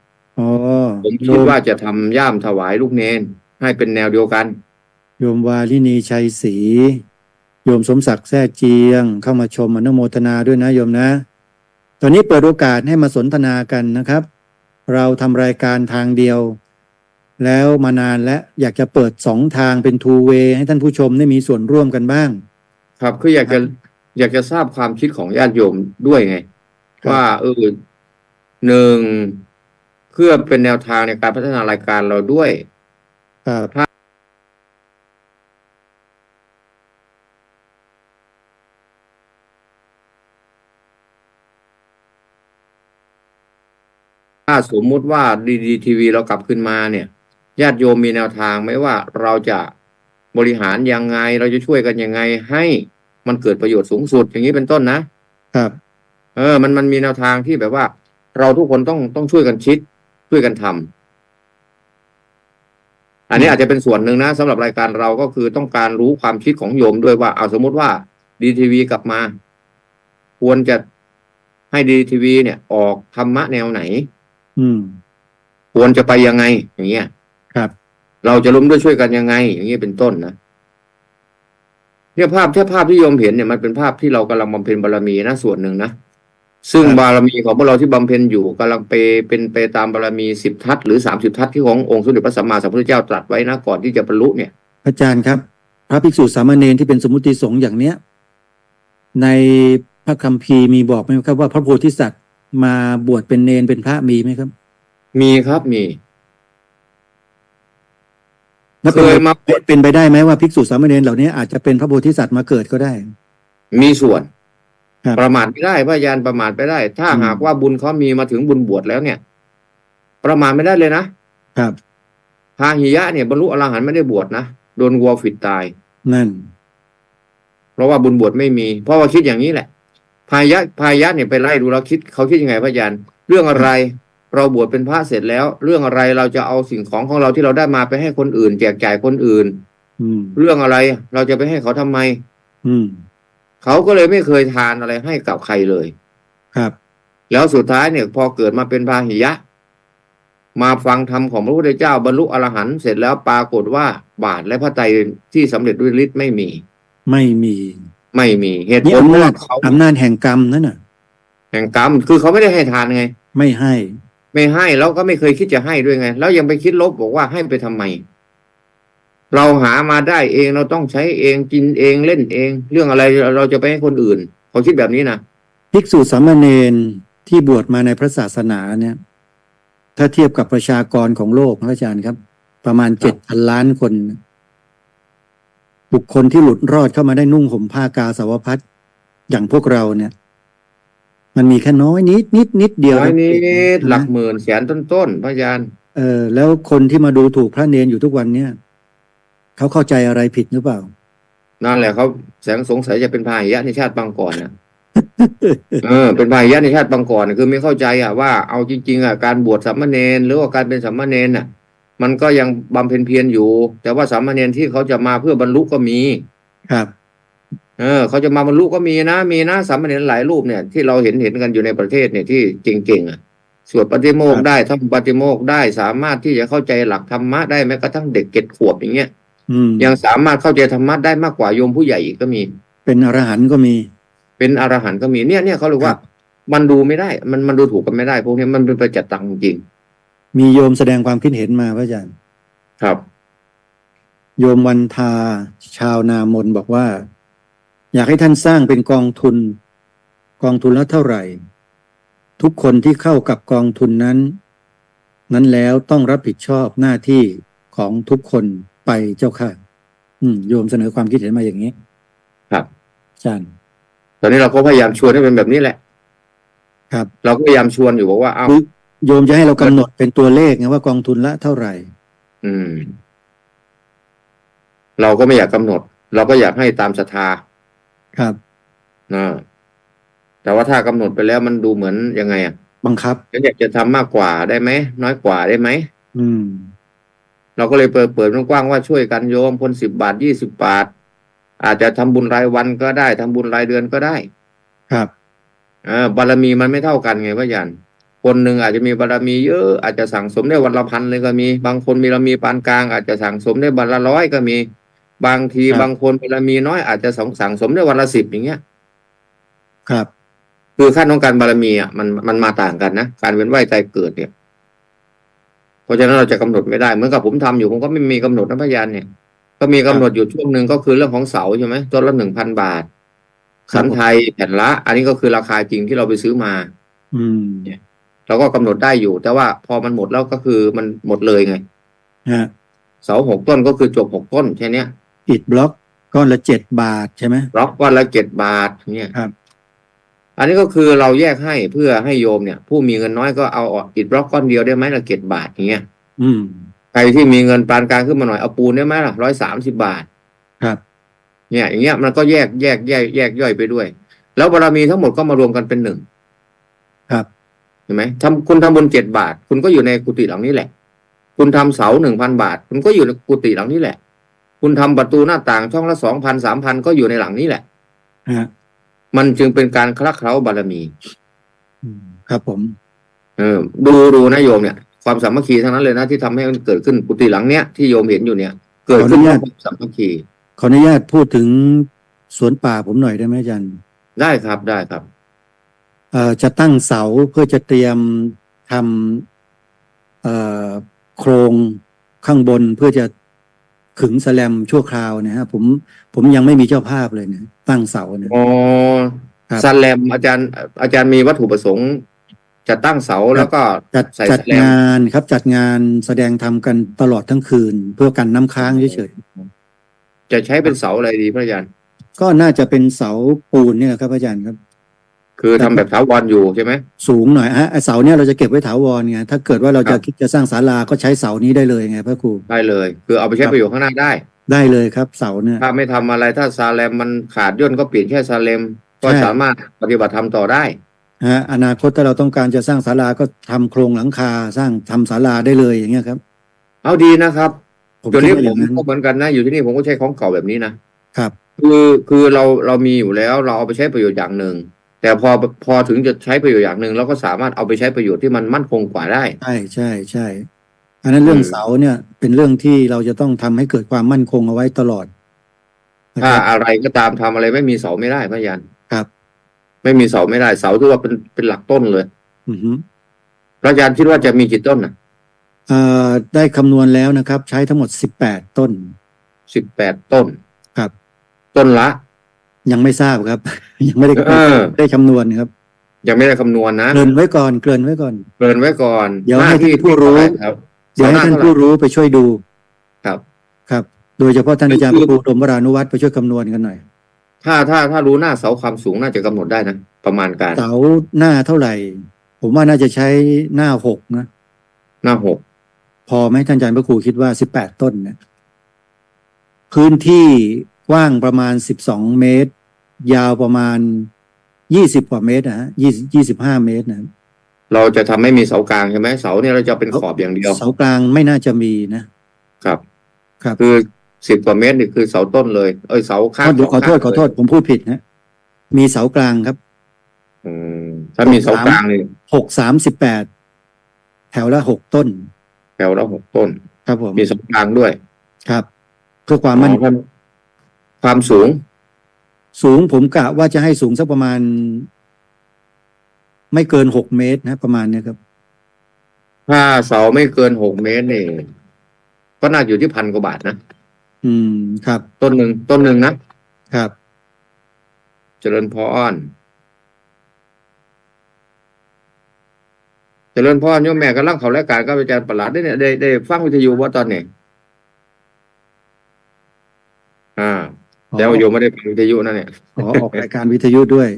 ผมคิดว่าจะทำย่ามถวายลูกเนรให้เป็นแนวเดียวกันโยมวาลินีชัยศรีโยมสมศักดิ์แท้เจียงเข้ามาชมอนุโมทนาด้วยนะโยมนะตอนนี้เปิดโอกาสให้มาสนทนากันนะครับเราทำรายการทางเดียวแล้วมานานและอยากจะเปิด2 ทางเป็น two way ให้ท่านผู้ชมได้มีส่วนร่วมกันบ้างครับคืออยากจะทราบความคิดของญาติโยมด้วยไงว่า1เพื่อเป็นแนวทางในการพัฒนารายการเราด้วยถ้า สมมุติว่าดีทีวีเรากลับขึ้นมาเนี่ยญาติโยมมีแนวทางไหมว่าเราจะบริหารยังไงเราจะช่วยกันยังไงให้มันเกิดประโยชน์สูงสุดอย่างนี้เป็นต้นนะครับ มันมีแนวทางที่แบบว่า เราทุกคนต้องช่วยกันคิดช่วยกันทำอันนี้อาจจะเป็นส่วนหนึ่งนะสำหรับรายการเราก็คือต้องการรู้ความคิดของโยมด้วยว่าเอาสมมติว่าดีทีวีกลับมาควรจะให้ดีทีวีเนี่ยออกธรรมะแนวไหน อืม ควรจะไปยังไง อย่างเงี้ย ครับ เราจะร่วมด้วยช่วยกันยังไง อย่างเงี้ยเป็นต้นนะเนี่ยภาพที่โยมเห็นเนี่ยมันเป็นภาพที่เรากำลังบำเพ็ญบารมีนะส่วนหนึ่งนะซึ่ง ครับ บารมีของพวกเราที่บำเพ็ญอยู่กำลังเป็นไปตามบารมี10 ทัศน์หรือ30 ทัศน์ที่ขององค์สมเด็จพระสัมมาสัมพุทธเจ้าตรัสไว้นะก่อนที่จะบรรลุเนี่ย อาจารย์ครับ พระภิกษุสามเณรที่เป็นสมมุติสงฆ์อย่างเนี้ย ในพระคัมภีร์มีบอกไหมครับว่าพระโพธิสัตว์มาบวชเป็นเนรเป็นพระมีไหมครับ มีครับมี แล้ว เคยมาบวช เป็นไปได้ไหมว่าภิกษุสามเณรเหล่านี้อาจจะเป็นพระโพธิสัตว์มาเกิดก็ได้ มีส่วน ครับ ประมาทไม่ได้พระยานประมาทไม่ได้ ถ้า อืม หากว่าบุญเขามีมาถึงบุญบวชแล้วเนี่ย ประมาทไม่ได้เลยนะครับ พาหิยะเนี่ยบรรลุอรหันต์ไม่ได้บวชนะโดนวัวฝิดตาย นั่น เพราะว่าบุญบวชไม่มี เพราะว่าคิดอย่างนี้แหละพายะเนี่ยไปไล่ดูแล้วคิดเขาคิดยังไงพระยานเรื่องอะไร เราบวชเป็นพระเสร็จแล้ว เรื่องอะไรเราจะเอาสิ่งของเราที่เราได้มาไปให้คนอื่น แจกจ่ายคนอื่น อืม เรื่องอะไรเราจะไปให้เขาทำไม อืม เขาก็เลยไม่เคยทานอะไรให้กับใครเลย ครับ แล้วสุดท้ายเนี่ยพอเกิดมาเป็นพาหิยะ มาฟังธรรมของพระพุทธเจ้าบรรลุอรหันต์เสร็จแล้วปรากฏว่าบาตรและพระไตรที่สำเร็จด้วยฤทธิ์ไม่มี ไม่มี เหตุ นี่ ผล อำ เพราะ นาจ ว่าเขา อำนาจแห่งกรรมนั่นน่ะ แห่งกรรมคือเขาไม่ได้ให้ทานไง ไม่ให้ ไม่ให้แล้วก็ไม่เคยคิดจะให้ด้วยไง แล้วยังไปคิดลบบอกว่าให้ไปทำไม เราหามาได้เองเราต้องใช้เองกินเองเล่นเอง เรื่องอะไรเราจะไปให้คนอื่นเขาคิดแบบนี้นะ ภิกษุสามเณรที่บวชมาในพระศาสนาเนี่ย ถ้าเทียบกับประชากรของโลกพระอาจารย์ครับ ประมาณ7,000 ล้านคน บุคคลที่หลุดรอดเข้ามาได้นุ่งห่มผ้ากาสาวพัสอย่างพวกเราเนี่ย มันมีแค่น้อยนิดเดียว น้อยนิด นะ หลักหมื่นแสนต้นๆพระยาน แล้วคนที่มาดูถูกพระเนรอยู่ทุกวันเนี่ยเขาเข้าใจอะไรผิดหรือเปล่า นั่นแหละเขาสงสัยจะเป็นพาหิยะในชาติบางก่อนนะ เป็นพาหิยะในชาติบางก่อนคือไม่เข้าใจว่าเอาจริงๆการบวชสามเณรหรือว่าการเป็นสามเณรน่ะ มันก็ยังบำเพ็ญเพียรอยู่ แต่ว่าสามเณรที่เขาจะมาเพื่อบรรลุก็มี ครับ เขาจะมาบรรลุก็มีนะสามเณรหลายรูปเนี่ยที่เราเห็นกันอยู่ในประเทศเนี่ยที่เก่งๆสวดปฏิโมกข์ได้ทำปฏิโมกข์ได้สามารถที่จะเข้าใจหลักธรรมะได้แม้กระทั่งเด็ก7 ขวบอย่างเงี้ย ยังสามารถเข้าใจธรรมะได้มากกว่าโยมผู้ใหญ่อีกก็มี เป็นอรหันต์ก็มี เป็นอรหันต์ก็มีเนี่ยเขาเรียกว่า มันดูไม่ได้มันดูถูกกันไม่ได้พวกนี้มันเป็นประจักษ์ตังจริง มีโยมแสดงความคิดเห็นมาพระอาจารย์ ครับ โยมวันทาชาวนามนบอกว่า อยากให้ท่านสร้างเป็นกองทุนละเท่าไหร่ ทุกคนที่เข้ากับกองทุนนั้นแล้วต้องรับผิดชอบหน้าที่ของทุกคนไปเจ้าค่ะโยมเสนอความคิดเห็นมาอย่างนี้ ครับ อาจารย์ ตอนนี้เราก็พยายามชวนให้เป็นแบบนี้แหละ ครับ เราก็พยายามชวนอยู่บอกว่าเอา คือโยมจะให้เรากำหนดเป็นตัวเลขไงว่ากองทุนละเท่าไหร่ เราก็ไม่อยากกำหนด เราก็อยากให้ตามศรัทธา ครับ แต่ว่าถ้ากำหนดไปแล้วมันดูเหมือนยังไงบังคับ ฉันอยากจะทำมากกว่าได้ไหมน้อยกว่าได้ไหมเราก็เลยเปิดกว้างๆว่าช่วยกันโยมคน10 บาท20 บาทอาจจะทำบุญรายวันก็ได้ทำบุญรายเดือนก็ได้ ครับ บารมีมันไม่เท่ากันไงพระยันคนหนึ่งอาจจะมีบารมีเยอะอาจจะสั่งสมได้วันละ1,000เลยก็มีบางคนมีบารมีปานกลางอาจจะสั่งสมได้วันละ100ก็มีบางที ครับ บางคนบารมีน้อยอาจจะสั่งสมได้วันละ10อย่างเงี้ย ครับ คือขั้นของการบารมีมันมาต่างกันนะการเวียนว่ายตายเกิดเนี่ยเพราะฉะนั้นเราจะกำหนดไม่ได้เหมือนกับผมทำอยู่ผมก็ไม่มีกำหนดนะพยานเนี่ยก็มีกำหนดอยู่ช่วงหนึ่งก็คือเรื่องของเสาใช่ไหมต้นละ1,000 บาทสันไทยแผ่นละอันนี้ก็คือราคาจริงที่เราไปซื้อมาเราก็กำหนดได้อยู่ แต่ว่าพอมันหมดแล้วก็คือมันหมดเลยไงเสา6 ต้นก็คือจบ6 ต้นแค่เนี้ยอิฐบล็อกก้อนละ7 บาทใช่ไหมบล็อกก้อนละ7 บาทเนี่ย ครับ อันนี้ก็คือเราแยกให้เพื่อให้โยมเนี่ย ผู้มีเงินน้อยก็เอาอิฐบล็อกก้อนเดียวได้ไหมละ7 บาทอย่างเงี้ย อืม ใครที่มีเงินปานกลางขึ้นมาหน่อยเอาปูนได้ไหมล่ะ130 บาท ครับ เนี่ยอย่างเงี้ยมันก็แยกย่อยไปด้วย แล้วบารมีทั้งหมดก็มารวมกันเป็น1 ครับ เห็นไหมคุณทำบุญ7 บาท คุณก็อยู่ในกุฏิหลังนี้แหละ คุณทำเสา1,000 บาท คุณก็อยู่ในกุฏิหลังนี้แหละ คุณทำประตูหน้าต่างช่องละ2,000 3,000ก็อยู่ในหลังนี้แหละ ฮะ มันจึงเป็นการคละเคล้าบารมี ครับผม ดูนะโยมเนี่ยความสามัคคีทั้งนั้นเลยนะที่ทำให้มันเกิดขึ้นกุฏิหลังเนี้ยที่โยมเห็นอยู่เนี่ย เกิดขึ้นเพราะความสามัคคี ขออนุญาตพูดถึงสวนป่าผมหน่อยได้ไหมอาจารย์ ได้ครับได้ครับ จะตั้งเสาเพื่อจะเตรียมทำโครงข้างบนเพื่อจะขึงแสแลมชั่วคราวนะฮะผมยังไม่มีเจ้าภาพเลยนะตั้งเสาเนี่ย อ๋อ ครับ สแลมอาจารย์มีวัตถุประสงค์ จะตั้งเสาแล้วก็ ใส่ จัด สแลม งานครับจัดงานแสดงธรรมกันตลอดทั้งคืน เพื่อกันน้ำค้างเฉย จะใช้เป็นเสาอะไรดีพระอาจารย์ ๆก็น่าจะเป็นเสาปูนเนี่ยครับอาจารย์ครับ คือทำแบบถาวรอยู่ใช่ไหม สูงหน่อยฮะไอ้เสาเนี่ยเราจะเก็บไว้ถาวรไงถ้าเกิดว่าเรา ครั จะ บ คิดจะสร้างศาลาก็ใช้เสานี้ได้เลยไงพระครู ได้เลย คือเอาไปใช้ประโยชน์ข้างหน้าได้ ได้เลยครับเสาเนี่ย ถ้าไม่ทำอะไรถ้าซาเลมมันขาดย่นก็เปลี่ยนแค่ซาเลมก็ ใช่ สามารถปฏิบัติธรรมต่อได้ ฮะอนาคตถ้าเราต้องการจะสร้างศาลาก็ทำโครงหลังคาทำศาลาได้เลยอย่างเงี้ยครับ เอาดีนะครับ ผม ตัว คิด นี้ ว่า ผ อย่าม งนั้น ก็เหมือนกันนะอยู่ที่นี่ผมก็ใช้ของเก่าแบบนี้นะ ครับ คือเรามีอยู่แล้วเราเอาไปใช้ประโยชน์อย่างหนึ่งแต่พอถึงจะใช้ประโยชน์อย่างหนึ่งเราก็สามารถเอาไปใช้ประโยชน์ที่มันมั่นคงกว่าได้ ใช่อันนั้นเรื่องเสาเนี่ยเป็นเรื่องที่เราจะต้องทำให้เกิดความมั่นคงเอาไว้ตลอดนะ ถ้า ครับ อะไรก็ตามทำอะไรไม่มีเสาไม่ได้พระอาจารย์ ครับ ไม่มีเสาไม่ได้เสาที่ว่าเป็นหลักต้นเลย อือฮึ พระอาจารย์คิดว่าจะมีกี่ต้นนะ ได้คำนวณแล้วนะครับ ใช้ทั้งหมด18 ต้น 18 ต้น ครับ ต้นละ ยังไม่ทราบครับ ยังไม่ได้ ได้คำนวณครับ ยังไม่ได้คำนวณนะ เกริ่นไว้ก่อน เกริ่นไว้ก่อน เดี๋ยวให้ น้ที่ ท่านผู้รู้ ครับ เดี๋ยวให้ท่านผู้รู้ไปช่วยดู ครับ ครับ โดยเฉพาะท่านอาจารย์ คือ ครูดมวรานุวัฒน์ไปช่วยคำนวณกันหน่อย ถ้ารู้หน้าเสาความสูงน่าจะกำหนดได้นะประมาณการ เสาหน้าเท่าไหร่ ผมว่าน่าจะใช้หน้า6นะ หน้า 6 พอไหมท่านอาจารย์พระครูคิดว่า18 ต้นเนี่ยพื้นที่กว้างประมาณ12 เมตร ยาวประมาณ20 กว่าเมตรนะฮะ25 เมตรนะ เราจะทำให้มีเสากลางใช่ไหมเสาเนี่ยเราจะเป็นขอบอย่างเดียว เสากลางไม่น่าจะมีนะครับ ครับ คือ10 กว่าเมตรนี่คือเสาต้นเลยเสาข้าง เดี๋ยวขอโทษ สงข้างเลย ผมพูดผิดนะมีเสากลางครับ อืมถ้ามีเสากลางนี่ 6 38 แถวละ6 ต้น แถวละ6 ต้น ครับผม มีเสากลางด้วย ครับ เพื่อความมั่น ความสูง สูงผมกะว่าจะให้สูงสักประมาณ ไม่เกิน6 เมตรนะประมาณเนี้ยครับ ถ้าเสาไม่เกิน6 เมตรนี่ก็น่าอยู่ที่1,000 กว่าบาทนะ ครับ ต้นหนึ่งนะครับ เจริญพรโยมแม่กำลังเข้ารายการกับอาจารย์ประหลาดเนี่ยได้ฟังวิทยุว่าตอนนี้แล้วโยมไม่ได้ฟังวิทยุนะเนี่ย ขอออกรายการวิทยุด้วย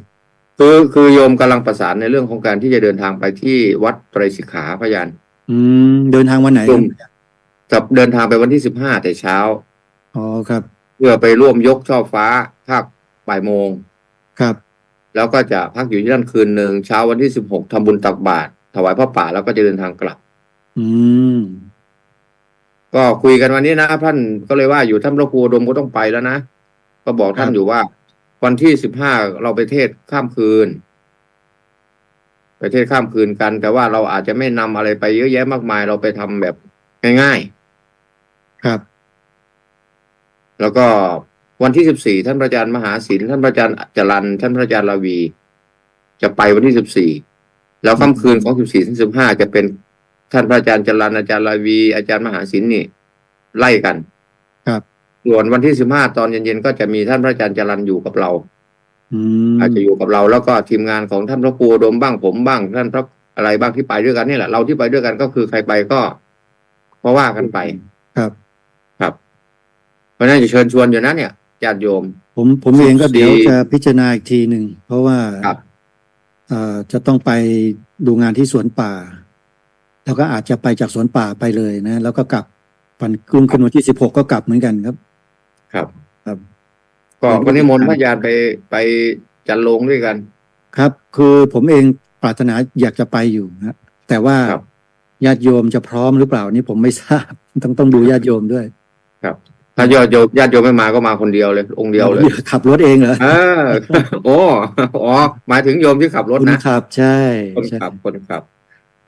คือโยมกำลังประสานในเรื่องของการที่จะเดินทางไปที่วัดไตรสิกขาพระยาน เดินทางวันไหน โยมกับเดินทางไปวันที่15แต่เช้า อ๋อครับ เพื่อไปร่วมยกช่อฟ้าภาคบ่ายโมง ครับ แล้วก็จะพักอยู่ที่นั่นคืนหนึ่งเช้าวันที่16ทำบุญตักบาตรถวายพระป่าแล้วก็จะเดินทางกลับ อืม ก็คุยกันวันนี้นะท่านก็เลยว่าอยู่ท่านพระครูอุดมก็ต้องไปแล้วนะก็บอกท่านอยู่ว่า วันที่15เราไปเทศน์ข้ามคืนกัน แต่ว่าเราอาจจะไม่นำอะไรไปเยอะแยะมากมายเราไปทำแบบง่ายๆ ครับ แล้วก็วันที่14ท่านพระอาจารย์มหาศิลป์ท่านพระอาจารย์จรัญท่านพระอาจารย์ลาวี จะไปวันที่14แล้วค่ำคืนของ14ถึง15จะเป็นท่านพระอาจารย์จรัญอาจารย์ลาวี อาจารย์มหาศิลป์นี่ไล่กัน ครับ ส่วนวันที่15ตอนเย็นๆก็จะมีท่านพระอาจารย์จรัญอยู่กับเรา อาจจะอยู่กับเราแล้วก็ทีมงานของท่านพระครูอุดมบ้างผมบ้างท่านพระอะไรบ้างที่ไปด้วยกันนี่แหละเราที่ไปด้วยกันก็คือใครไปก็ว่ากันไป ครับ ครับเพราะฉะนั้นจะเชิญชวนอยู่นะเนี่ยญาติโยม ผมเองก็เดี๋ยวจะพิจารณาอีกทีหนึ่งเพราะว่า ครับ จะต้องไปดูงานที่สวนป่า แล้วก็อาจจะไปจากสวนป่าไปเลยนะ แล้วก็กลับวันขึ้นวันที่16ก็กลับเหมือนกันครับ ครับ ครับ ก็นิมนต์พระอาจารย์ไปจันโลงด้วยกัน ครับ คือผมเองปรารถนาอยากจะไปอยู่นะแต่ว่า ครับ ญาติโยมจะพร้อมหรือเปล่านี่ผมไม่ทราบ ต้องดูญาติโยมด้วย ครับ ถ้าญาติโยมไม่มาก็มาคนเดียวเลย องค์เดียวเลย ขับรถเองเหรอ โอ๋อหมายถึงโยมที่ขับรถ คน นะ ขับใช่ คน ใช่ ขับ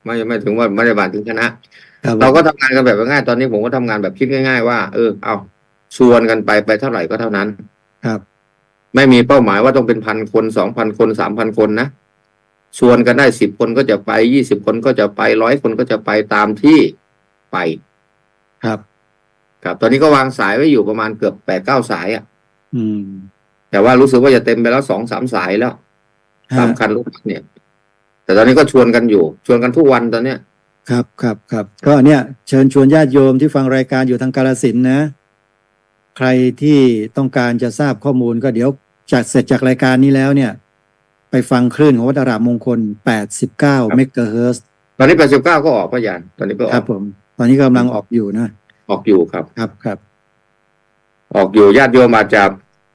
ไม่ถึงว่าไม่ได้บาดถึงคณะ ครับ เราก็ทำงานกันแบบง่ายๆตอนนี้ผมก็ทำงานแบบคิดง่ายๆว่าเอาชวนกันไปเท่าไหร่ก็เท่านั้น ครับ ไม่มีเป้าหมายว่าต้องเป็น1,000 คน2,000 คน3,000 คนนะชวนกันได้10 คนก็จะไป20 คนก็จะไป100 คนก็จะไปตามที่ไป ครับ ครับตอนนี้ก็วางสายไว้อยู่ประมาณเกือบ8-9 สายอ่ะ อืม แต่ว่ารู้สึกว่าจะเต็มไปแล้ว2-3 สายแล้ว ฮะ 3 คันรถเนี่ย แต่ตอนนี้ก็ชวนกันอยู่ชวนกันทุกวันตอนเนี้ย ครับก็เนี่ยเชิญชวนญาติโยมที่ฟังรายการอยู่ทางกาฬสินธุ์นะ ใครที่ต้องการจะทราบข้อมูลก็เดี๋ยวจากเสร็จจากรายการนี้แล้วเนี่ย ไปฟังคลื่นของวัดอารามมงคล89เมกะเฮิรตซ์ ตอนนี้89ก็ออกพระยานตอนนี้ก็อ ครั อบ ก ผม ตอนนี้กำลังออกอยู่นะ ออกอยู่ครับ ครับ ออกอยู่ญาติโยมอาจจะ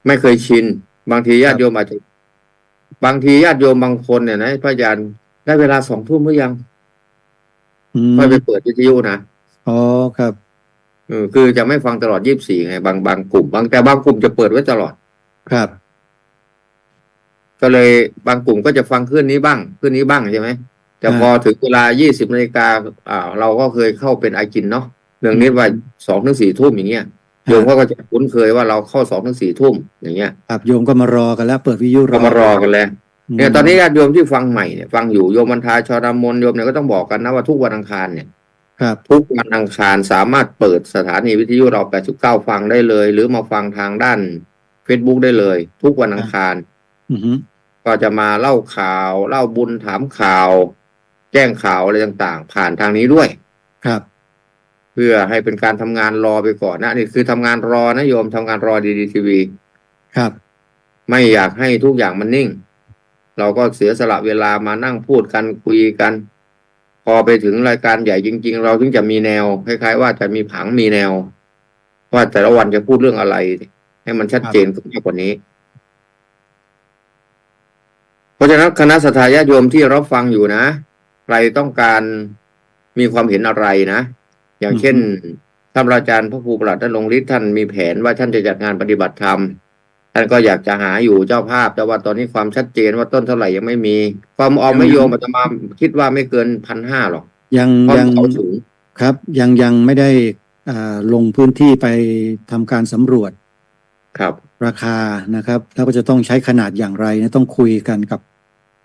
ไม่เคยชินบางทีญาติโยมอาจจะบางทีญาติโยมบางคนเนี่ยนะพระอาจารย์ได้เวลา2 ทุ่มหรือยัง อืม ค่อยไปเปิดวิทยุนะ อ๋อครับ คือจะไม่ฟังตลอด24ไงบางกลุ่มแต่บางกลุ่มจะเปิดไว้ตลอด ครับ ก็เลยบางกลุ่มก็จะฟังคืนนี้บ้างใช่ไหมแต่พอถึงเวลา20 นาฬิกาเราก็เคยเข้าเป็นอากินเนาะเรื่องนี้ว่า2-4 ทุ่มอย่างเงี้ยโยมก็จะคุ้นเคยว่าเราเข้า2-4 ทุ่มอย่างเงี้ย ครับโยมก็มารอกันแล้ว เปิดวิทยุ ก็มารอกันแล้ว ม เนี่ยตอนนี้ญาติโยมที่ฟังใหม่เนี่ยฟังอยู่โยมบรรทาชรามนโยมเนี่ยก็ต้องบอกกันนะว่าทุกวันอังคารเนี่ย ครับ ทุกวันอังคารสามารถเปิดสถานีวิทยุเรา89ฟังได้เลย หรือมาฟังทางด้าน Facebook ได้เลย ทุกวันอังคาร อือฮึ ก็จะมาเล่าข่าวเล่าบุญถามข่าว แจ้งข่าวอะไรต่างๆ ผ่านทางนี้ด้วย ครับ เพื่อให้เป็นการทำงานรอไปก่อนนะนี่คือทำงานรอนะโยมทำงานรอดีทีวี ครับ ไม่อยากให้ทุกอย่างมันนิ่ง เราก็เสียสละเวลามานั่งพูดกันคุยกัน พอไปถึงรายการใหญ่จริงๆ เราถึงจะมีแนวคล้ายๆว่าจะมีผังมีแนว ว่าแต่ละวันจะพูดเรื่องอะไร ให้มันชัดเจนขึ้นมากกว่านี้ เพราะฉะนั้นคณะสัตยาญาติโยมที่รับฟังอยู่นะใครต้องการมีความเห็นอะไรนะอย่างเช่นท่านอาจารย์พระครูประหลัดท่านลงฤทธิ์ท่านมีแผนว่าท่านจะจัดงานปฏิบัติธรรมท่านก็อยากจะหาอยู่เจ้าภาพแต่ว่าตอนนี้ความชัดเจนว่าต้นเท่าไหร่ยังไม่มีความออมไม่โยมอาตมาคิดว่าไม่เกิน 1,500 หรอก ยัง เพราะเขาสูง ครับยังไม่ได้ลงพื้นที่ไปทำการสำรวจ ครับ ราคานะครับ แล้วก็จะต้องใช้ขนาดอย่างไรเนี่ยต้องคุยกันกับ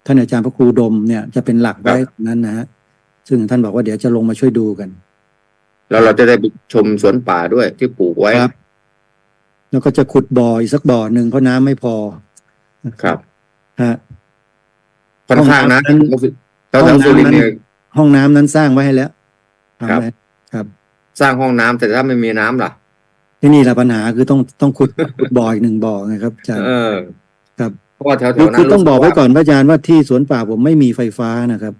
ท่านอาจารย์พระครูดมเนี่ยจะเป็นหลักไว้นั้นนะฮะซึ่งท่านบอกว่าเดี๋ยวจะลงมาช่วยดูกัน แล้วเราจะได้ไปชมสวนป่าด้วยที่ปลูกไว้ ครับ แล้วก็จะขุดบ่ออีกสักบ่อหนึ่งเพราะน้ำไม่พอ ครับ ฮะ ค่อนข้างนะ ห้องน้ำ แถวสุรินทร์เนี่ย ห้องน้ำนั้นสร้างไว้ให้แล้ว ครับ ทำไว้ครับ สร้างห้องน้ำแต่ถ้าไม่มีน้ำล่ะ ที่นี่แหละปัญหาคือต้องขุด บ่ออีกหนึ่งบ่อไงครับอาจารย์ ครับ เพราะว่าแถวๆ คือ นั้น คือต้องบอกไว้ รู้สึ ก่อนพระอาจารย์ว่าที่สวนป่าผมไม่มีไฟฟ้านะครับ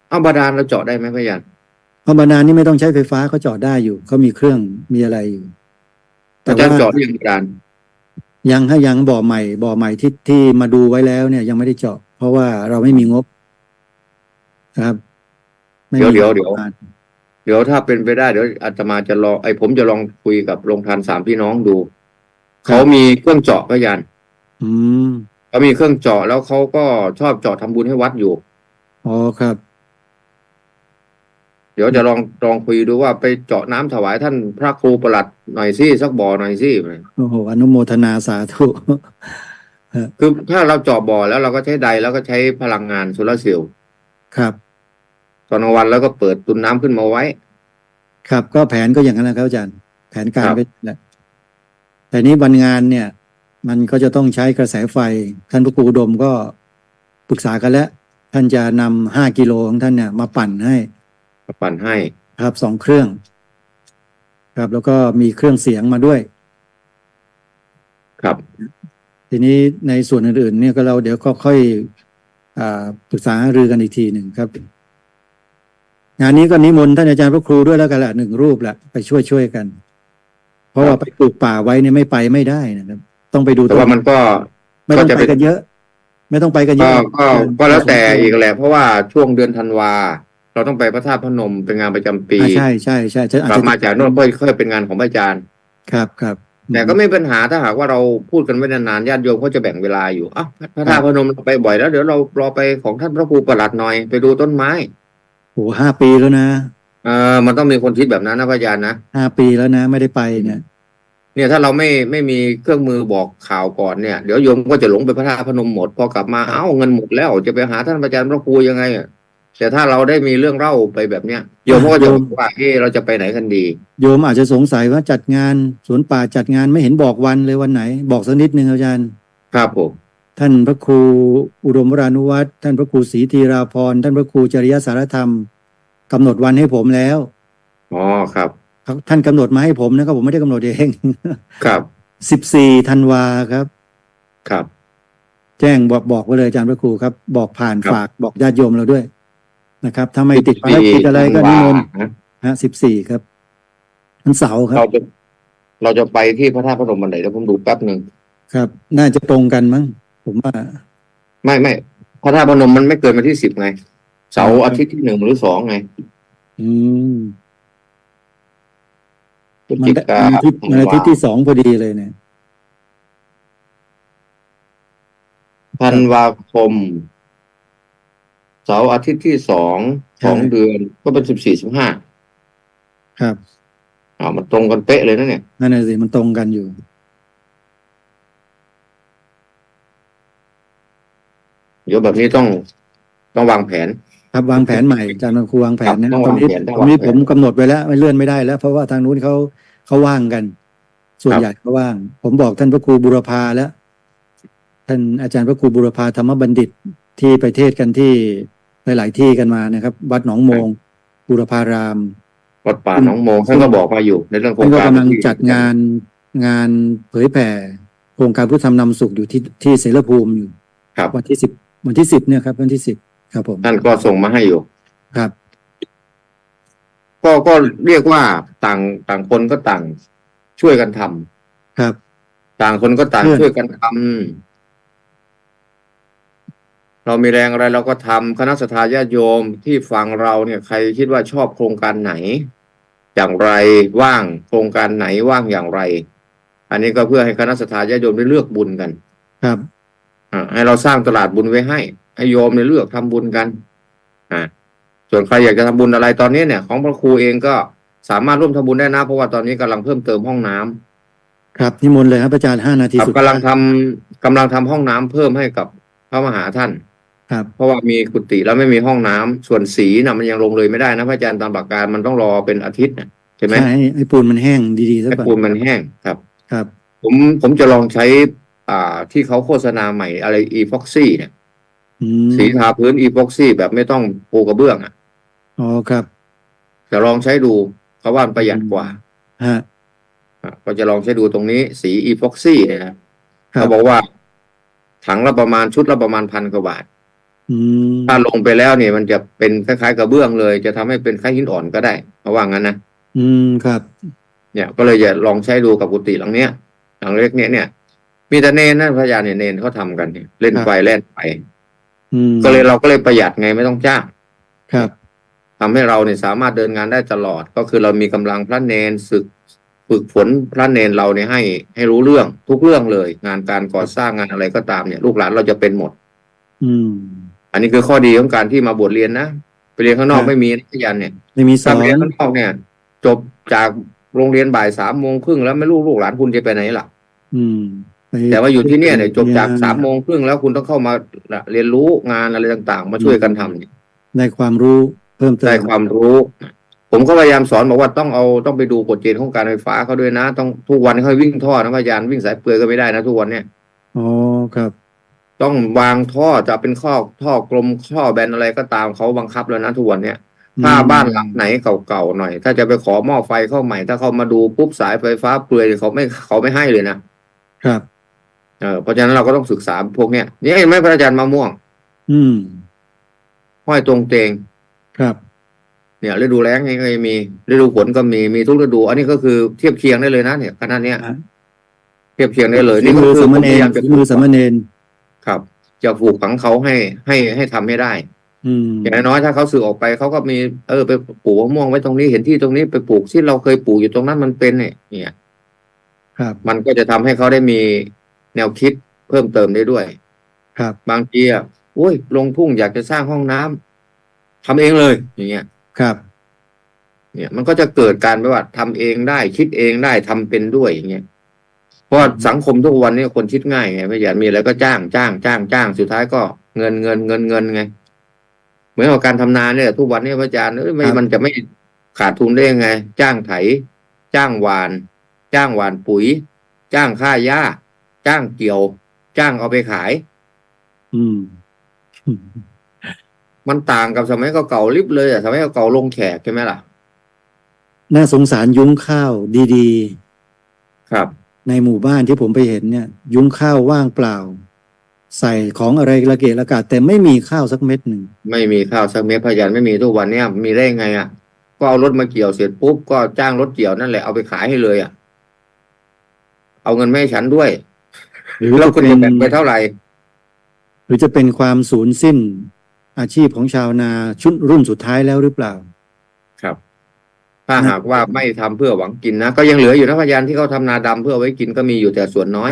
เอาบาดาลเราเจาะได้ไหมพะยัน เพราะบาดาลนี่ไม่ต้องใช้ไฟฟ้าเขาเจาะได้อยู่เขามีเครื่องมีอะไรอยู่ แต่ อาจาร ว่า ย์เจาะที่ยังบาดาล ยังบ่อใหม่ที่มาดูไว้แล้วเนี่ยยังไม่ได้เจาะ เพราะว่าเราไม่มีงบครับไม่มี เดี๋ยว งบประมาณ เดี๋ยวถ้าเป็นไปได้เดี๋ยวอาตมาจะลองผมจะลองคุยกับโรงทาน3 พี่น้องดู เขามีเครื่องเจาะพะยัน อืม เขามีเครื่องเจาะแล้วเขาก็ชอบเจาะทำบุญให้วัดอยู่ อ๋อครับ เดี๋ยวจะลองคุยดูว่าไปเจาะน้ำถวายท่านพระครูประหลัดหน่อยสิสักบ่อหน่อยสิ โอ้โหอนุโมทนาสาธุ คือถ้าเราเจาะบ่อแล้วเราก็ใช้ใดแล้วก็ใช้พลังงานโซลาร์เซลล์ ครับ ตอนกลางวันแล้วก็เปิดตุนน้ำขึ้นมาไว้ ครับก็แผนก็อย่างนั้นแหละครับอาจารย์แผนการ ครับ ก็แหละแต่นี้วันงานเนี่ย มันก็จะต้องใช้กระแสไฟท่านพระครูอุดมก็ปรึกษากันแล้ว ท่านจะนำ5 กิโลของท่านเนี่ยมาปั่นให้ ปั่นให้ ครับ2 เครื่อง ครับแล้วก็มีเครื่องเสียงมาด้วย ครับ ทีนี้ในส่วนอื่นๆเนี่ยก็เราเดี๋ยวก็ค่อย ปรึกษาหารือกันอีกทีหนึ่งครับ งานนี้ก็นิมนต์ท่านอาจารย์พระครูด้วยแล้วกันละ1 รูปละไปช่วยกัน เพราะว่าไปปลูกป่าไว้เนี่ยไม่ไปไม่ได้นะครับ ต้องไปดู แต่ว่ามันก็ ไม่ต้องไปกันเยอะ ไม่ต้องไปกันเย ก็ อะ ก็แล้วแต่อีกแหละ เพราะว่าช่วงเดือนธันวาเราต้องไปพระธาตุพนมเป็นงานประจำปี ใช่อาจ กลับ จะ มาจากโน่นค่อยเป็นงานของพระอาจารย์ ครับ แต่ก็ไม่เป็นปัญหาถ้าหากว่าเราพูดกันไว้นานๆญาติโยมเขาจะแบ่งเวลาอยู่พระธาตุพนมเราไปบ่อยแล้วเดี๋ยวเรารอไปของท่านพระครูประหลัดหน่อยไปดูต้นไม้ โอ้5 ปีแล้วนะ มันต้องมีคนคิดแบบนั้นนะพระอาจารย์นะ 5 ปีแล้วนะไม่ได้ไปเนี่ย เนี่ยถ้าเราไม่มีเครื่องมือบอกข่าวก่อนเนี่ยเดี๋ยวโยมก็จะหลงไปพระธาตุพนมหมดพอกลับมาเงินหมดแล้วจะไปหาท่านอาจารย์พระครูยังไงแต่ถ้าเราได้มีเรื่องเล่าไปแบบเนี้ยโยมก็จะบอกว่าเราจะไปไหนกันดี โยมอาจจะสงสัยว่าจัดงานสวนป่าจัดงานไม่เห็นบอกวันเลยวันไหน บอกสักนิดนึงอาจารย์ ครับผม ท่านพระครูอุดมวรานุวัฒน์ท่านพระครูศรีธีราพรท่านพระครูจริยสารธรรมกำหนดวันให้ผมแล้ว ครับ ท่านกำหนดมาให้ผมนะครับผมไม่ได้กำหนดเอง ครับ 14 ธันวาครับ ครับ แจ้งบอกไว้เลยอาจารย์พระครูครับ บอกผ่าน ครับ ฝากบอกญาติโยมเราด้วยนะครับถ้าไม่ติดภารกิจอะไรก็นิมนต์14 ครับวันเสาร์ครับ เราจะไปที่พระธาตุพนมวันไหนเดี๋ยวผมดูแป๊บหนึ่ง ครับ น่าจะตรงกันมั้งผมว่า ไม่พระธาตุพนมมันไม่เกินวันที่10ไงเสาร์อาทิตย์ที่1หรือ2ไง อืม พฤศ มัน จิ ได้ กา วันอาทิตย์ที่ 2พอดีเลยเนี่ย ธันวาคมเสาร์อาทิตย์ที่2 เดือนก็เป็น14-15ครับ มันตรงกันเป๊ะเลยนะเนี่ย นั่นน่ะสิมันตรงกันอยู่ เดี๋ยวแบบนี้ต้องวางแผน ครับวางแผนใหม่อาจารย์ครูวางแผนนะครับ ต้อง ตอน วาง นี้ แผนต้อง ตอนนี้ วางแผ ผ น มกำหนดไว้แล้วไม่เลื่อนไม่ได้แล้ว เพราะว่าทางนู้นเขาว่างกัน ส่วน ครับ ใหญ่เขาว่าง ผมบอกท่านพระครูบุรพาแล้ว ท่านอาจารย์พระครูบุรพาธรรมบัณฑิตที่ไปเทศกันที่หลายๆที่กันมานะครับ วัดหนองโมงบุรพาราม วัดป่าหนองโมงท่านก็บอกมาอยู่ในเรื่องโคร ท่าง นก็ การ กำลังจัดงานเผยแผ่โครงการพุทธธรรมนำสุขอยู่ที่เสรภูมิอยู่ ครับ วันที่10เนี่ยครับวันที่10ครับผม ท่านก็ส่งมาให้อยู่ ครับ ก็เรียกว่าต่างคนก็ต่างช่วยกันทำ ครับ ต่างคนก็ต่าง เพื่อน ช่วยกันทำเรามีแรงอะไรเราก็ทำคณะสัตยาญาติโยมที่ฟังเราเนี่ยใครคิดว่าชอบโครงการไหน อย่างไรว่างโครงการไหนว่างอย่างไร อันนี้ก็เพื่อให้คณะสัตยาญาติโยมได้เลือกบุญกัน ครับ ให้เราสร้างตลาดบุญไว้ให้โยมเนี่ยเลือกทำบุญกันส่วนใครอยากจะทำบุญอะไรตอนนี้เนี่ยของพระครูเองก็สามารถร่วมทำบุญได้นะเพราะว่าตอนนี้กำลังเพิ่มเติมห้องน้ำ ครับนิมนต์เลยครับอาจารย์5 นาที ครับ สุด กำลังทำห้องน้ำเพิ่มให้กับพระมหาท่าน ครับ เพราะว่ามีกุฏิแล้วไม่มีห้องน้ำส่วนสีนะมันยังลงเลยไม่ได้นะพระอาจารย์ตามหลักการมันต้องรอเป็นอาทิตย์นะใช่ไหม ใช่ให้ปูนมันแห้งดีๆซะ ให้ ก่อน ปูนมันแห้งครับ ครับ ผมจะลองใช้ที่เขาโฆษณาใหม่อะไรอีพ็อกซี่เนี่ย สีทาพื้นอีพ็อกซี่แบบไม่ต้องปูกระเบื้องอ๋อครับ จะลองใช้ดูเขาว่ามันประหยัดกว่า ฮะ ก็จะลองใช้ดูตรงนี้สีอีพ็อกซี่เนี่ยนะ ครั เขา บ บอกว่าถังละประมาณชุดละประมาณ1,000 กว่าบาท ถ้าลงไปแล้วเนี่ยมันจะเป็นคล้ายๆกระเบื้องเลยจะทำให้เป็นคล้ายหินอ่อนก็ได้เขาว่างั้นนะครับ เนี่ยก็เลยจะลองใช้ดูกับกุฏิหลังเนี้ยหลังเล็กเนี่ยมีแต่เนนนะพระอาจารย์เนี่ยเนนเขาทำกันเนี่ยเล่นไฟเล่นไฟก็เลยเราก็เลยประหยัดไงไม่ต้องจ้าง ครับ ทำให้เราเนี่ยสามารถเดินงานได้ตลอดก็คือเรามีกำลังพระเนนฝึกฝนพระเนนเราเนี่ยให้รู้เรื่องทุกเรื่องเลย งานการก่อสร้างงานอะไรก็ตามเนี่ยลูกหลานเราจะเป็นหมด อันนี้คือข้อดีของการที่มาบวชเรียนนะไปเรียนข้างนอกไม่มีนะยันเนี่ย ไม่มีสอ ถ้าน เรียนข้างนอกเนี่ยจบจากโรงเรียนบ่าย3:30แล้วไม่รู้ลูกหลานคุณจะไปไหนล่ะ แต่ว่าอยู่ที่เนี่ยจบจาก3:30แล้วคุณต้องเข้ามาเรียนรู้งานอะไรต่างๆมาช่วยกันทำเนี่ย ได้ความรู้เพิ่มเติม ได้ความรู้ ผมก็พยายามสอนบอกว่าต้องไปดูกฎเกณฑ์ของการไฟฟ้าเขาด้วยนะต้องทุกวันเขาวิ่งท่อนะพยานวิ่งสายเปลือยก็ไม่ได้นะทุกวันเนี่ย อ๋อครับ ต้องวางท่อจะเป็นท่อกลมท่อแบนอะไรก็ตามเขาบังคับแล้วนะทุกวันเนี่ยถ้าบ้านหลังไหนเก่าๆหน่อยถ้าจะไปขอหม้อไฟเข้าใหม่ถ้าเขามาดูปุ๊บสายไฟฟ้าเปลือยเขาไม่ให้เลยนะครับ เพราะฉะนั้นเราก็ต้องศึกษาพวกเนี้ยนี่เห็นไหมพระอาจารย์มะม่วง อืม ห้อยตรงเตง ครับ เนี่ยฤดูแล้งก็มีฤดูฝนก็มีทุกฤดู อันนี้ก็คือเทียบเคียงได้เลยนะเนี่ยขนาดเนี้ย อ่ะ เทียบเคียงได้เลย ฝี นี่ก็ มือ คือ สาม ผม เณ พยาร ยามจะ ฝีมือสามเณร ครับ จะปลูกฝังเขาให้ทำให้ได้ อืม อย่างน้อยถ้าเขาสื่อออกไปเขาก็มีไปปลูกมะม่วงไว้ตรงนี้เห็นที่ตรงนี้ไปปลูกที่เราเคยปลูกอยู่ตรงนั้นมันเป็นเนี่ย ครับ มันก็จะทำให้เขาได้มีแนวคิดเพิ่มเติมได้ด้วย ครับ บางทีอุ้ยลงทุ่งอยากจะสร้างห้องน้ำทำเองเลยอย่างเงี้ย ครับ เนี่ยมันก็จะเกิดการแบบว่าทำเองได้คิดเองได้ทำเป็นด้วยอย่างเงี้ยเพราะว่าสังคมทุกวันนี้คนคิดง่ายไงไม่อยากมีอะไรก็จ้างสุดท้ายก็เงินไงเหมือนกับการทำนาเนี่ยทุกวันนี้พระอาจารย์ไม่มันจะไม่ขาดทุนได้ยังไง จ้างไถ จ้างหวาน ปุ๋ย จ้างค่าหญ้าจ้างเกี่ยว จ้างเอาไปขาย อืม มันต่างกับสมัยเก่าๆลิบเลยสมัยเก่าลงแขกใช่ไหมล่ะ น่าสงสารยุ้งข้าวดี ครับ ๆ ในหมู่บ้านที่ผมไปเห็นเนี่ย ยุ้งข้าวว่างเปล่า ใส่ของอะไรระเกะระกาแต่ไม่มีข้าวสักเม็ดหนึ่ง ไม่มีข้าวสักเม็ดพยัญชนะไม่มีทุกวันเนี่ยมีได้ไงก็เอารถมาเกี่ยวเสร็จปุ๊บก็จ้างรถเกี่ยวนั่นแหละเอาไปขายให้เลยเอาเงินไม่ให้ฉันด้วย หรือ แล้ว จะ คุณ เป็ จะ น แบ่งไปเท่าไหร่ หรือจะเป็นความสูญสิ้นอาชีพของชาวนาชุดรุ่นสุดท้ายแล้วหรือเปล่า ครับ ถ้าหากว่าไม่ทำเพื่อหวังกินนะก็ยังเหลืออยู่นะพยานที่เขาทำนาดำเพื่อเอาไว้กินก็มีอยู่แต่ส่วนน้อย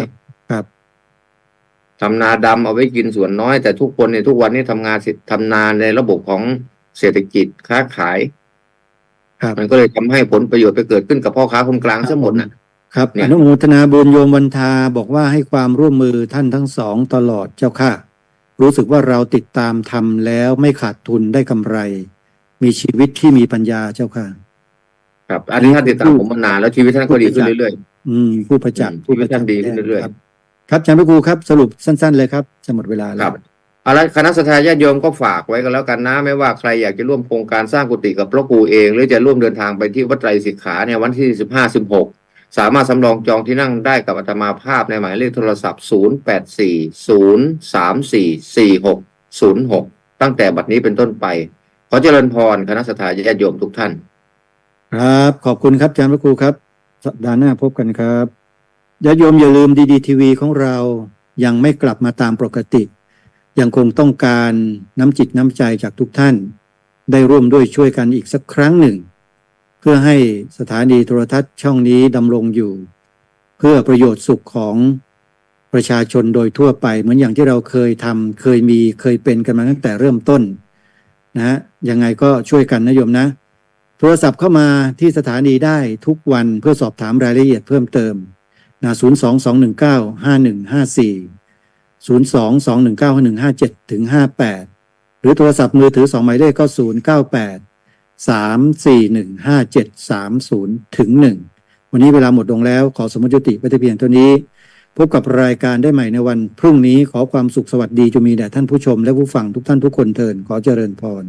ครับ ทำนาดำเอาไว้กินส่วนน้อยแต่ทุกคนในทุกวันนี้ทำนาในระบบของเศรษฐกิจค้าขาย ครับ มันก็เลยทำให้ผลประโยชน์ไปเกิดขึ้นกับพ่อค้าคนกลางซะหมดครับ เนี่ย อนุโมทนาบุญโยมวันทาบอกว่าให้ความร่วมมือท่านทั้งสองตลอดเจ้าค่ะ รู้สึกว่าเราติดตามทำแล้วไม่ขาดทุนได้กำไร มีชีวิตที่มีปัญญาเจ้าค่ะ ครับ อันนี้ท่านติดตามผมมานานแล้วชีวิตท่านก็ดีขึ้นเรื่อย ผู้ประจักษ์ ชีวิตท่านดีขึ้นเรื่อย ครับครับอาจารย์พระครูครับสรุปสั้นๆเลยครับจะหมดเวลา ๆ แล้ ครั ว บอะไรคณะสัตยาญาติโยมก็ฝากไว้กันแล้วกันนะไม่ว่าใครอยากจะร่วมโครงการสร้างกุฏิกับพระครูเองหรือจะร่วมเดินทางไปที่วัดไตรสิกขาเนี่ยวันที่15-16สามารถสำรองจองที่นั่งได้กับอาตมาภาพในหมายเลขโทรศัพท์0840344606ตั้งแต่บัดนี้เป็นต้นไปขอเจริญพรคณะสัตยาญาติโยมทุกท่าน ครับขอบคุณครับอาจารย์พระครูครับสัปดาห์หน้าพบกันครับญาติโยมอย่าลืมดีทีวีของเรายังไม่กลับมาตามปกติยังคงต้องการน้ำจิตน้ำใจจากทุกท่าน ได้ร่วมด้วยช่วยกันอีกสักครั้งหนึ่ง เพื่อให้สถานีโทรทัศน์ช่องนี้ดำรงอยู่ เพื่อประโยชน์สุขของประชาชนโดยทั่วไปเหมือนอย่างที่เราเคยทำเคยเป็นกันมาตั้งแต่เริ่มต้นนะยังไงก็ช่วยกันนะโยมนะ โทรศัพท์เข้ามาที่สถานีได้ทุกวันเพื่อสอบถามรายละเอียดเพิ่มเติมนะ022195154 022195157-58 หรือโทรศัพท์มือถือ2หมายเลขก็098-341-5730-1วันนี้เวลาหมดลงแล้วขอสมมุติยุติไว้แต่เพียงเท่านี้พบกับรายการได้ใหม่ในวันพรุ่งนี้ขอความสุขสวัสดีจงมีแด่ท่านผู้ชมและผู้ฟังทุกท่านทุกคนเทินขอเจริญพร